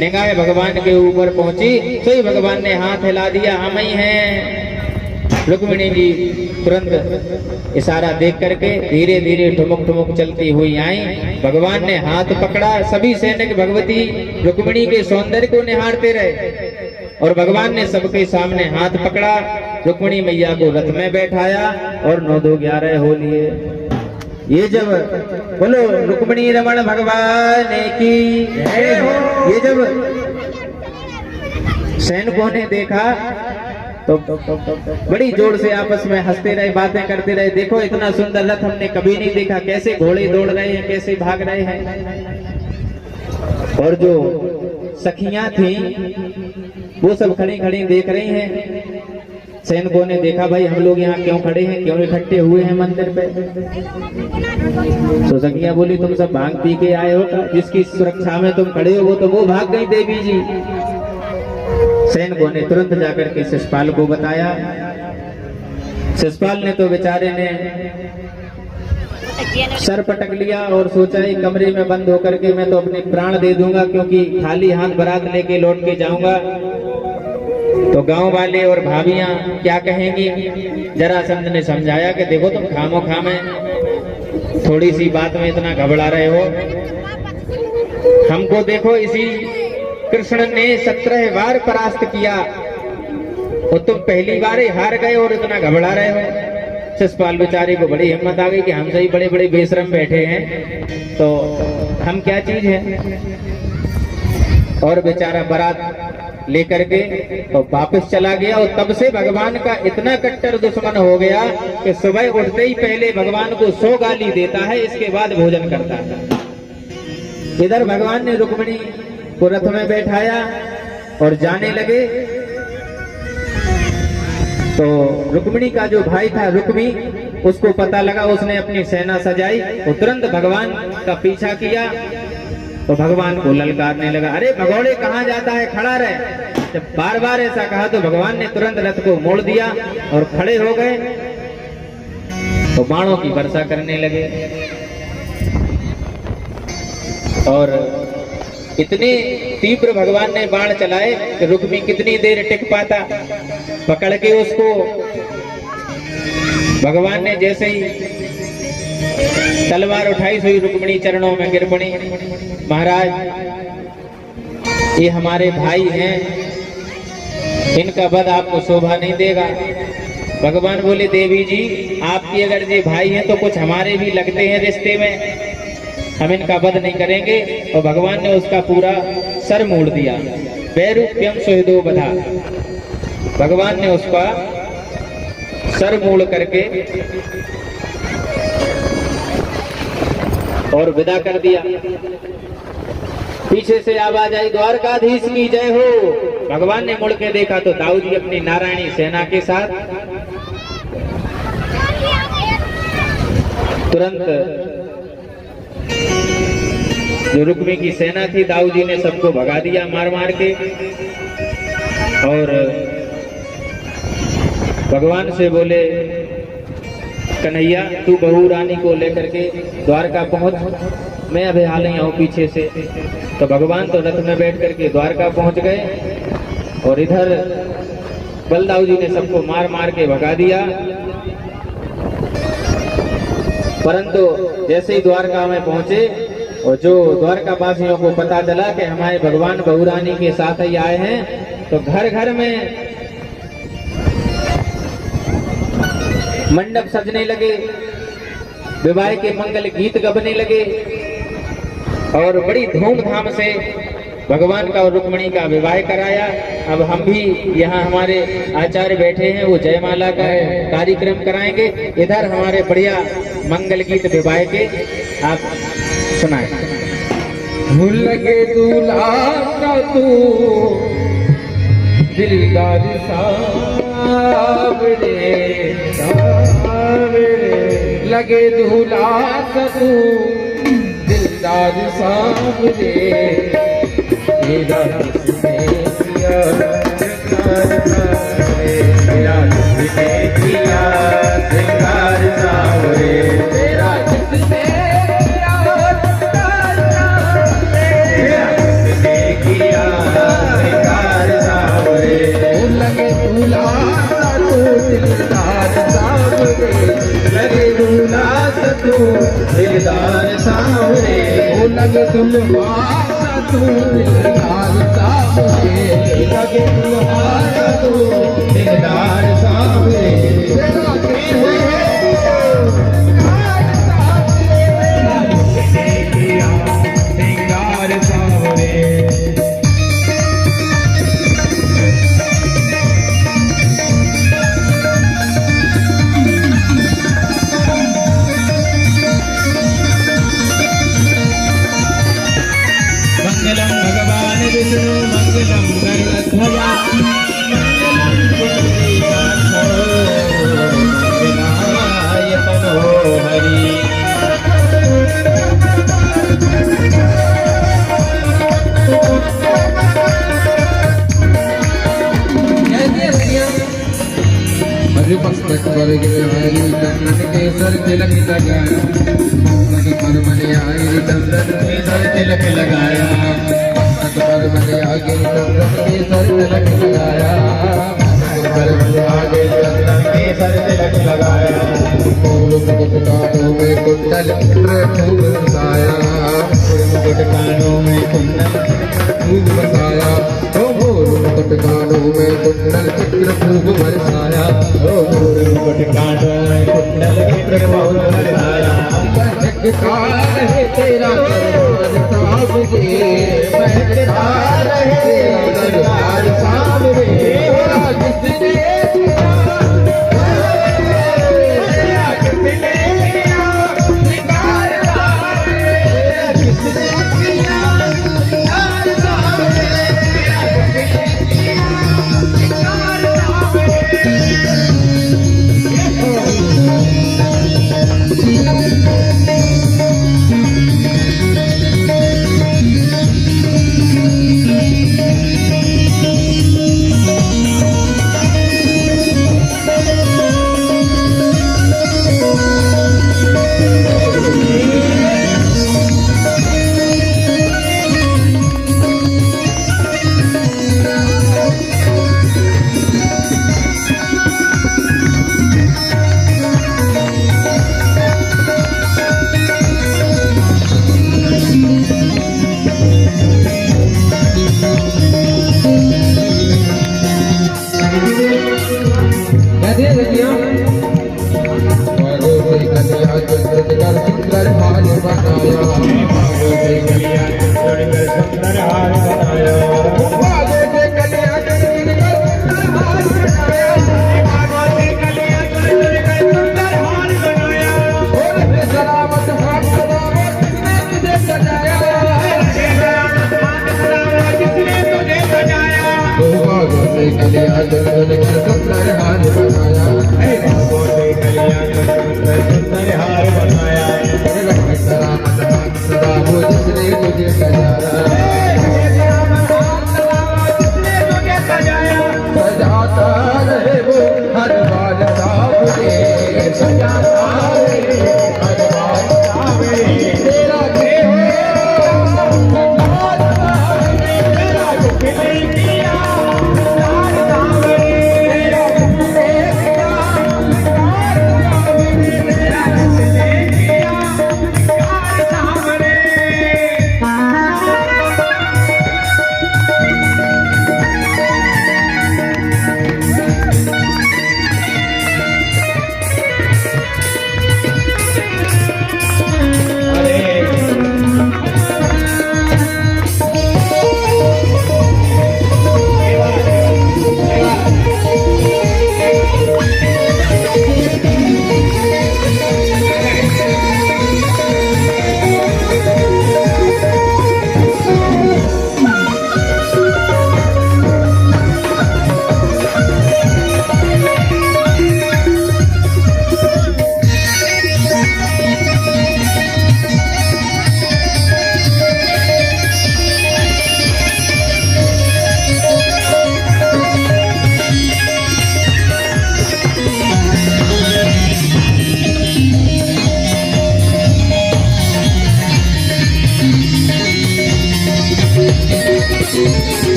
निगाह भगवान के ऊपर पहुंची तो ही भगवान ने हाथ हिला दिया, हम ही हैं। रुक्मिणी जी तुरंत इशारा देख करके धीरे धीरे ठुमक ठुमक चलती हुई आई। भगवान ने हाथ पकड़ा। सभी सैनिक भगवती रुक्मिणी के सौंदर्य को निहारते रहे और भगवान ने सबके सामने हाथ पकड़ा। रुक्मिणी मैया को रथ में बैठाया और 9-2-11 हो लिए। ये जब बोलो रुक्मिणी रमण भगवान की जय हो, ये जब सैनिकों ने देखा तो बड़ी जोर से आपस में हंसते रहे, बातें करते रहे। देखो इतना सुंदर रथ हमने कभी नहीं देखा, कैसे घोड़े दौड़ रहे हैं, कैसे भाग रहे हैं। और जो सखियां थी वो सब खड़ी खड़ी देख रही हैं। सैनिकों ने देखा भाई हम लोग यहाँ क्यों खड़े हैं, क्यों इकट्ठे हुए हैं मंदिर पे। तो सखियां बोली तुम सब भांग पी के आए हो, जिसकी सुरक्षा में तुम खड़े हो वो भाग गई देवी जी। सैनिकों ने तुरंत जाकर के शिषपाल को बताया। शिषपाल ने तो बेचारे ने सर पटक लिया और सोचा ही कमरे में बंद होकर के मैं तो अपने प्राण दे दूंगा, क्योंकि खाली हाथ बारात लेके लौट के जाऊंगा तो गांव वाले और भाभियां क्या कहेंगी। जरासंध ने समझाया कि देखो तुम खामोखा में थोड़ी सी बात में इतना घबरा रहे हो, हमको देखो इसी कृष्ण ने 17 बार परास्त किया और तुम पहली बार ही हार गए और इतना घबरा रहे हो। शिषपाल बेचारे को बड़ी हिम्मत आ गई कि हमसे ही बड़े बड़े बेशरम बैठे हैं तो हम क्या चीज है। और बेचारा बारात लेकर के तो वापस चला गया। और तब से भगवान का इतना कट्टर दुश्मन हो गया कि सुबह उठते ही पहले भगवान को 100 गाली देता है, इसके बाद भोजन करता है। इधर भगवान ने रुक्मिणी को रथ में बैठाया और जाने लगे तो रुक्मिणी का जो भाई था रुक्मी, उसको पता लगा, उसने अपनी सेना सजाई और तुरंत भगवान का पीछा किया। तो भगवान को ललकारने लगा, अरे भगोड़े कहाँ जाता है, खड़ा रहे। जब बार बार ऐसा कहा तो भगवान ने तुरंत रथ को मोड़ दिया और खड़े हो गए तो बाणों की वर्षा करने लगे। और इतने तीव्र भगवान ने बाण चलाए कि रुक्मी कितनी देर टिक पाता। पकड़ के उसको भगवान ने जैसे ही तलवार उठाई सोई रुक्मिणी चरणों में गिर पड़ी। महाराज ये हमारे भाई हैं, इनका वध आपको शोभा नहीं देगा। भगवान बोले देवी जी आपकी अगर ये भाई हैं तो कुछ हमारे भी लगते हैं रिश्ते में, हम इनका वध नहीं करेंगे। और भगवान ने उसका पूरा सर मोड़ दिया। वैरूप्यम सुहृदो बधा, भगवान ने उसका सर मोड़ करके और विदा कर दिया। पीछे से आवाज आई द्वारकाधीश की जय हो। भगवान ने मुड़ के देखा तो दाऊ जी अपनी नारायणी सेना के साथ तुरंत जो रुक्मी की सेना थी दाऊ जी ने सबको भगा दिया मार मार के। और भगवान से बोले कन्हैया तू बहू रानी को लेकर के द्वारका पहुंच, मैं अभी हाल ही आऊं पीछे से। तो भगवान तो रथ में बैठ करके द्वारका पहुंच गए और इधर बलदाऊ जी ने सबको मार मार के भगा दिया। परंतु जैसे ही द्वारका में पहुंचे और जो द्वारका वासियों को पता चला कि हमारे भगवान बहू रानी के साथ ही आए हैं तो घर घर में मंडप सजने लगे, विवाह के मंगल गीत गबने लगे और बड़ी धूमधाम से भगवान का और रुक्मिणी का विवाह कराया। अब हम भी यहाँ हमारे आचार्य बैठे हैं, वो जयमाला का कार्यक्रम कराएंगे। इधर हमारे बढ़िया मंगल गीत विवाह के आप सुनाए। भूल लगे दूल्हा का तू दिलदार सावरे सावरे, लगे दूल्हा का तू दिलदार सावरे, मेरा किसने किया मेरा किसने किया श्रृंगार सावरे, मेरा किसने किया दिलदार सावरे ओ लगे दुल्हार तू दिलदार सावरे लगे दुल्हार तू दिलदार सावरे मंगलम भगवान विष्णु मंगलम गरुड़ध्वजा मंगलम पुंडरीकाक्षो विनायक मनोहरि केसर तिलक लगाया पर मने आई चंदन केसर तिलक लगाया पर मने आगे चंदन केसर तिलक लगाया पर मने आगे चंदन केसर तिलक लगाया फूल मुकुट कानों में कुंडल खूब बसाया फूल मुकुट कानों में कुंडल खूब बसाया ओ फूल मुकुट कानों में कुंडल चित्र खूब बरसाया ओ फूल मुकुट कानों में कुंडल चित्र खूब बरसाया महकता रहे तेरा दरबार सावरे महकता रहे तेरा दरबार सावरे जिसने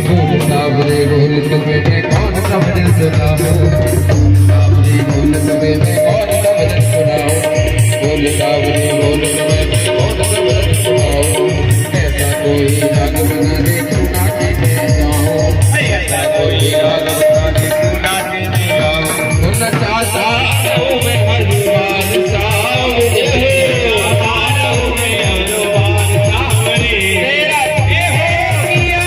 बोल सावरे बोल तुम बेटे कौन सा बदल सुना हो सावरे बोल समय में कौन सा भजन सुनाओ बोल सावरी बोल समय में कौन सा भजन सुनाओ ऐसा कोई राग बना दे क्यों नाचे में जाओ ऐसा कोई राग बना दे क्यों नाचे में जाओ उन चाचा में हरिवार सावरे हमारा में हरिवार सावरे तेरा ये हो गया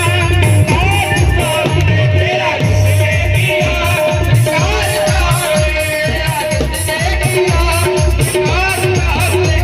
और सावरे तेरा किसने किया कार सावरे तेरा किसने किया कार सावरे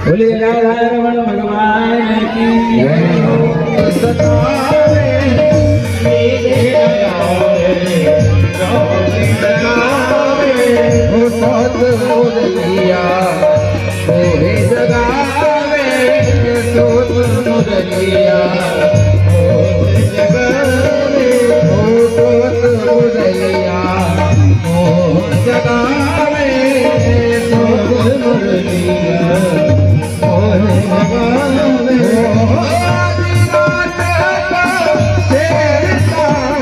बोले राधा रमण भगवान की सतावे वो साथ मुरलिया मोहे जगावे सोत मुरलिया मोहे जगावे वो सोत मुरलिया मोहे जगावे सोत मुरलिया मोहे जगावे आदि रात का तेरे तांडव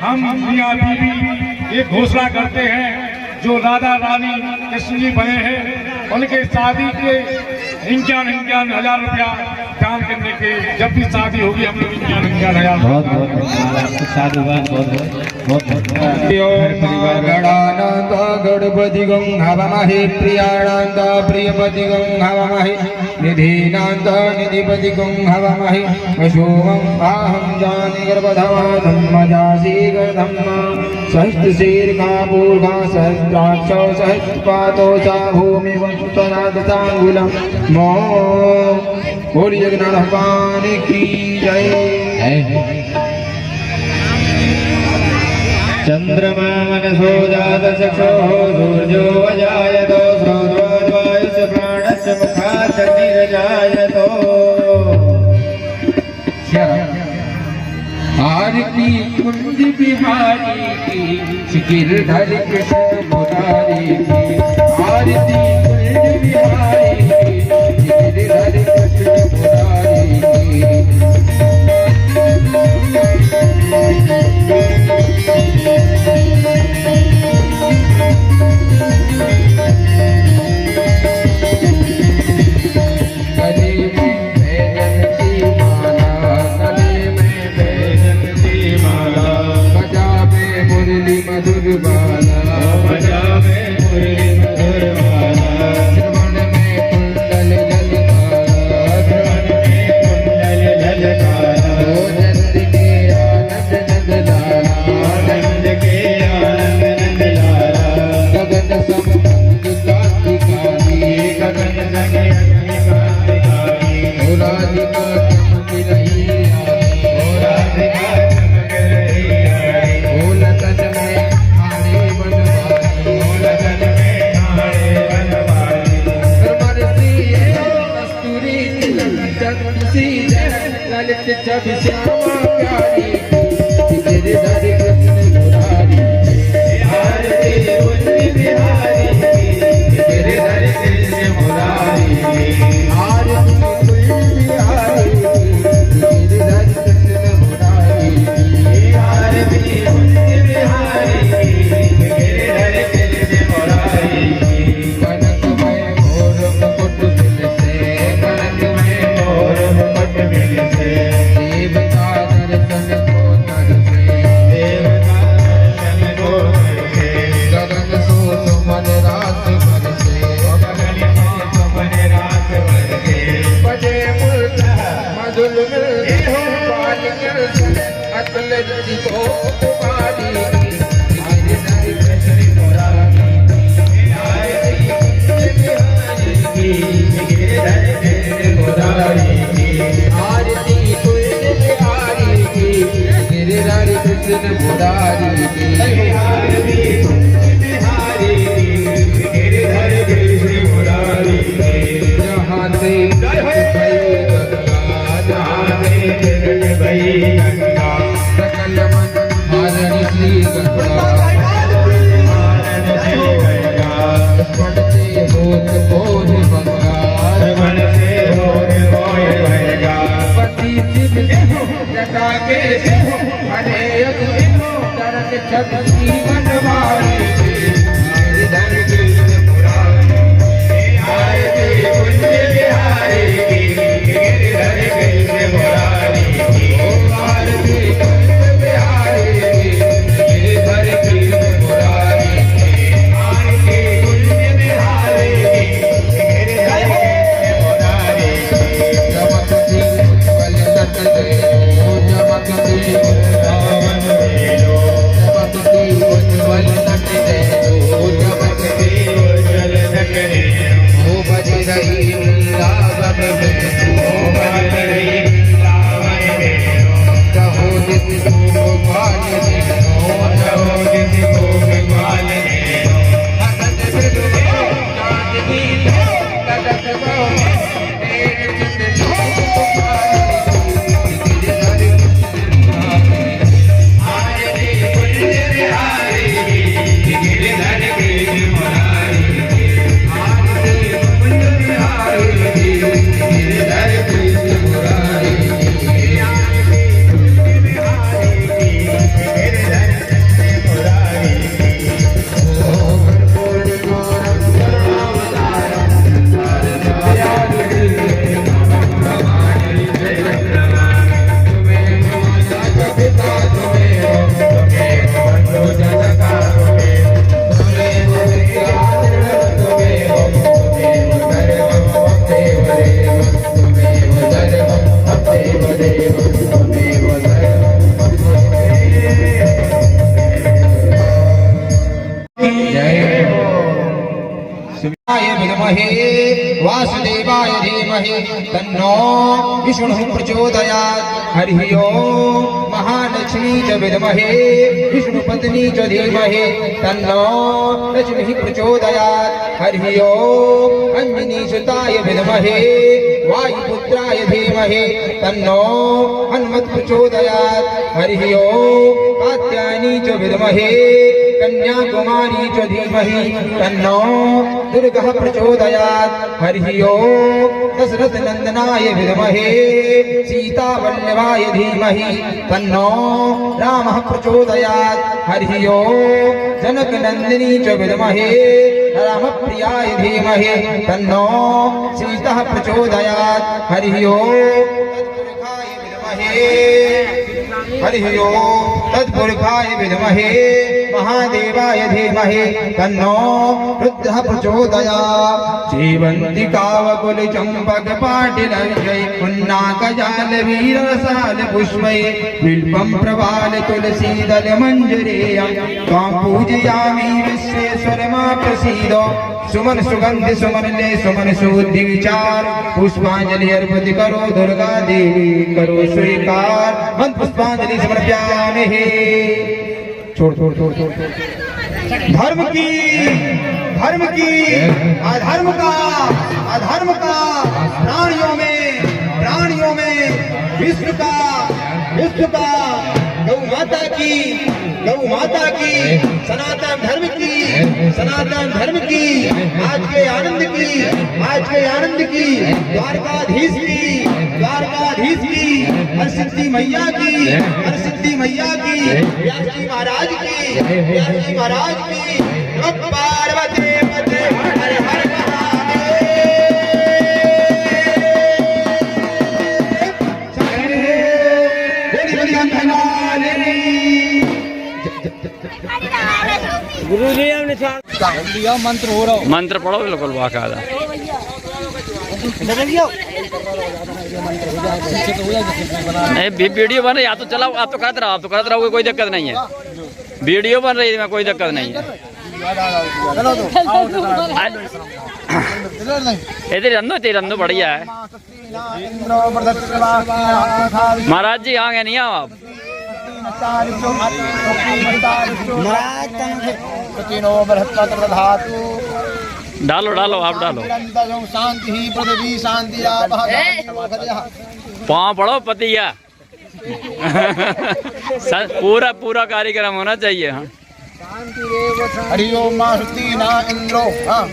हम मियां बीवी ये घोषणा करते हैं जो राधा रानी कृष्ण जी बने हैं उनके शादी के 51,000 रुपया दान करने के जब भी शादी होगी हम लोग 51,000 बहुत बहुत धन्यवाद आपको साधुवाद बहुत गणानंद गणपति गं हवामहे प्रियानंद प्रियपति गं हवामहे निधिनंद निधिपति गं हवामहे अशोभं पाहं जानि गर्भधवा धम्मजासी गर्धम्मा सहस्रशीर्घा पूर्घा सहस्राक्षौ सहस्रपातो सा भूमि वंशनादसांगुलम मो बोलिए जगन्नाथ भगवान की जय। चंद्रमा मनसो जात चक्षुः सूर्यो अजायतो श्रोत्रोद्वायुस्य प्राणस्य मुखात् अग्निरजायतो। आरती कुंज बिहारी की गिरधर कृष्ण मुरारी की आरती कुंज बिहारी की गिरधर कृष्ण मुरारी की। जब श्यामा प्यारी गिरधर कृष्ण मुरारी आरती कुंज बिहारी गिरधर कृष्ण मुरारी आरती कुंज बिहारी गिरधर कृष्ण मुरारी आरती कुंज बिहारी गिरधर कृष्ण मुरारी। कनकमय मोर मुकुट बिलसे कनकमय मोर मुकुट बिलसे देवता अतुल जी को पारी गिरधर कृष्ण मुरारी आरती कुंज बिहारी की गिरधर कृष्ण मुरारी की आरती कुंज बिहारी की गिरधर कृष्ण मुरारी की जहाँ से गंगा सकल मन हारण श्री गंगा पढ़ते होत बोध बंगा पति शिव जटा के हरे तरत छत जीवन वाले गिरधर कृष्ण मुरारी आरती कुंज बिहारी की गिरधर कृष्ण मुरारी की आरती कुंज बिहारी की गिरधर कृष्ण मुरारी की आरती कुंज बिहारी की गिरधर कृष्ण मुरारी की चमकती उज्ज्वल लट दे चमकती रावण वेलो चमकती उज्ज्वल लट दे चमकती उज्ज्वल लट दे ओ बज रही वृंदावन में ओ बज रही वृंदावन में कहो जिस को गोपाल ने कहो जिस को गोपाल ने हसत मृदु चांदनी लटक बहु तेरे चित आरती कुंज बिहारी की गिरधर कृष्ण मुरारी की आरती कुंज बिहारी की गिरधर कृष्ण मुरारी की आरती कुंज बिहारी की गिरधर कृष्ण मुरारी की ओ कर्पूर गौरम सर्वावतारम सारदायादि भवानी जय तुम्हें माता का पिता तुम्हें हो तुम्हें बंधु जनका तुम्हें तुम्हें हो विद्याधर तुम्हें हो तुम्हें हो धर्म भक्ति वरेव तुम्हें हो धर्म भक्ति वरेव तुम्हें हो धर्म जय हो शिवाय विद्महे वासुदेवाय धीमहि तन्नो विष्णुः प्रचोदयात् हरिः ओम् महालक्ष्मी च विद्महे विष्णुपत्नी च धीमहि तन्नो लक्ष्मीः प्रचोदयात् हरिः ओम् अंजनीसुताय विद्महे वायुपुत्राय धीमहि तन्नो हनुमत् प्रचोदयात् हरिः ओम् कात्यायनी च विद्महे कन्याकुमारी च धीमहि तन्नो दुर्गः प्रचोदयात् हरिः ओम् दशरथनन्दनाय विद्महे सीतावल्लभाय धीमहि तन्नो रामः प्रचोदयात् हरिः ओम् जनकनन्दिनी च विद्महे रामप्रियाय धीमहि तन्नो सीतः प्रचोदयात् हरिः ओम् हरिः ओम् तत्पुरुषाय विद्महे महादेवाय धीमहि तन्नो रुद्रः प्रचोदयात् जीवन्ति कावकुल चम्पक पाटिल विजय पुन्नाकजाल वीरसाल पुष्पै बिल्वं प्रवाल तुलसी दल मंजरेयं त्वां पूजयामि विश्वेश्वर मा प्रसीद सुमन सुगंधि सुमन ले सुमन शुद्धि विचार पुष्पांजलि अर्पित करो दुर्गा देवी करो स्वीकार मन पुष्पांजलि समर्पयामि छोड़ छोड़ छोड़ छोड़ धर्म की अधर्म का प्राणियों में विश्व का गौ माता की सनातन धर्म की आज के आनंद की द्वारकाधीश की हरसिद्धि मैया की व्यास जी महाराज की नमः पार्वती पते हर हर गुरु जी हमने मंत्र हो रहा मंत्र पढ़ो बिल्कुल बाकायदा। नहीं वीडियो बन रही, आप तो चलाओ, आप तो करते रहो, कोई दिक्कत नहीं है। वीडियो बन रही है, कोई दिक्कत नहीं है। इधर रंदो बढ़िया है। महाराज जी आगे नहीं आओ आप। डालो आप डालो। पाँव पड़ो पतिया। पूरा कार्यक्रम होना चाहिए। हाँ हरि ओम मारुति ना इंद्रो। हाँ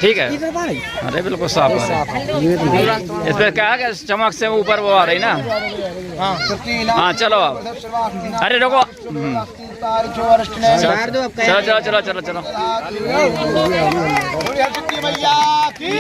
ठीक है। अरे बिल्कुल साफ है। इस पे क्या है, चमक से ऊपर वो आ रही ना। हाँ चलो आप। अरे रुको, चलो। भैया की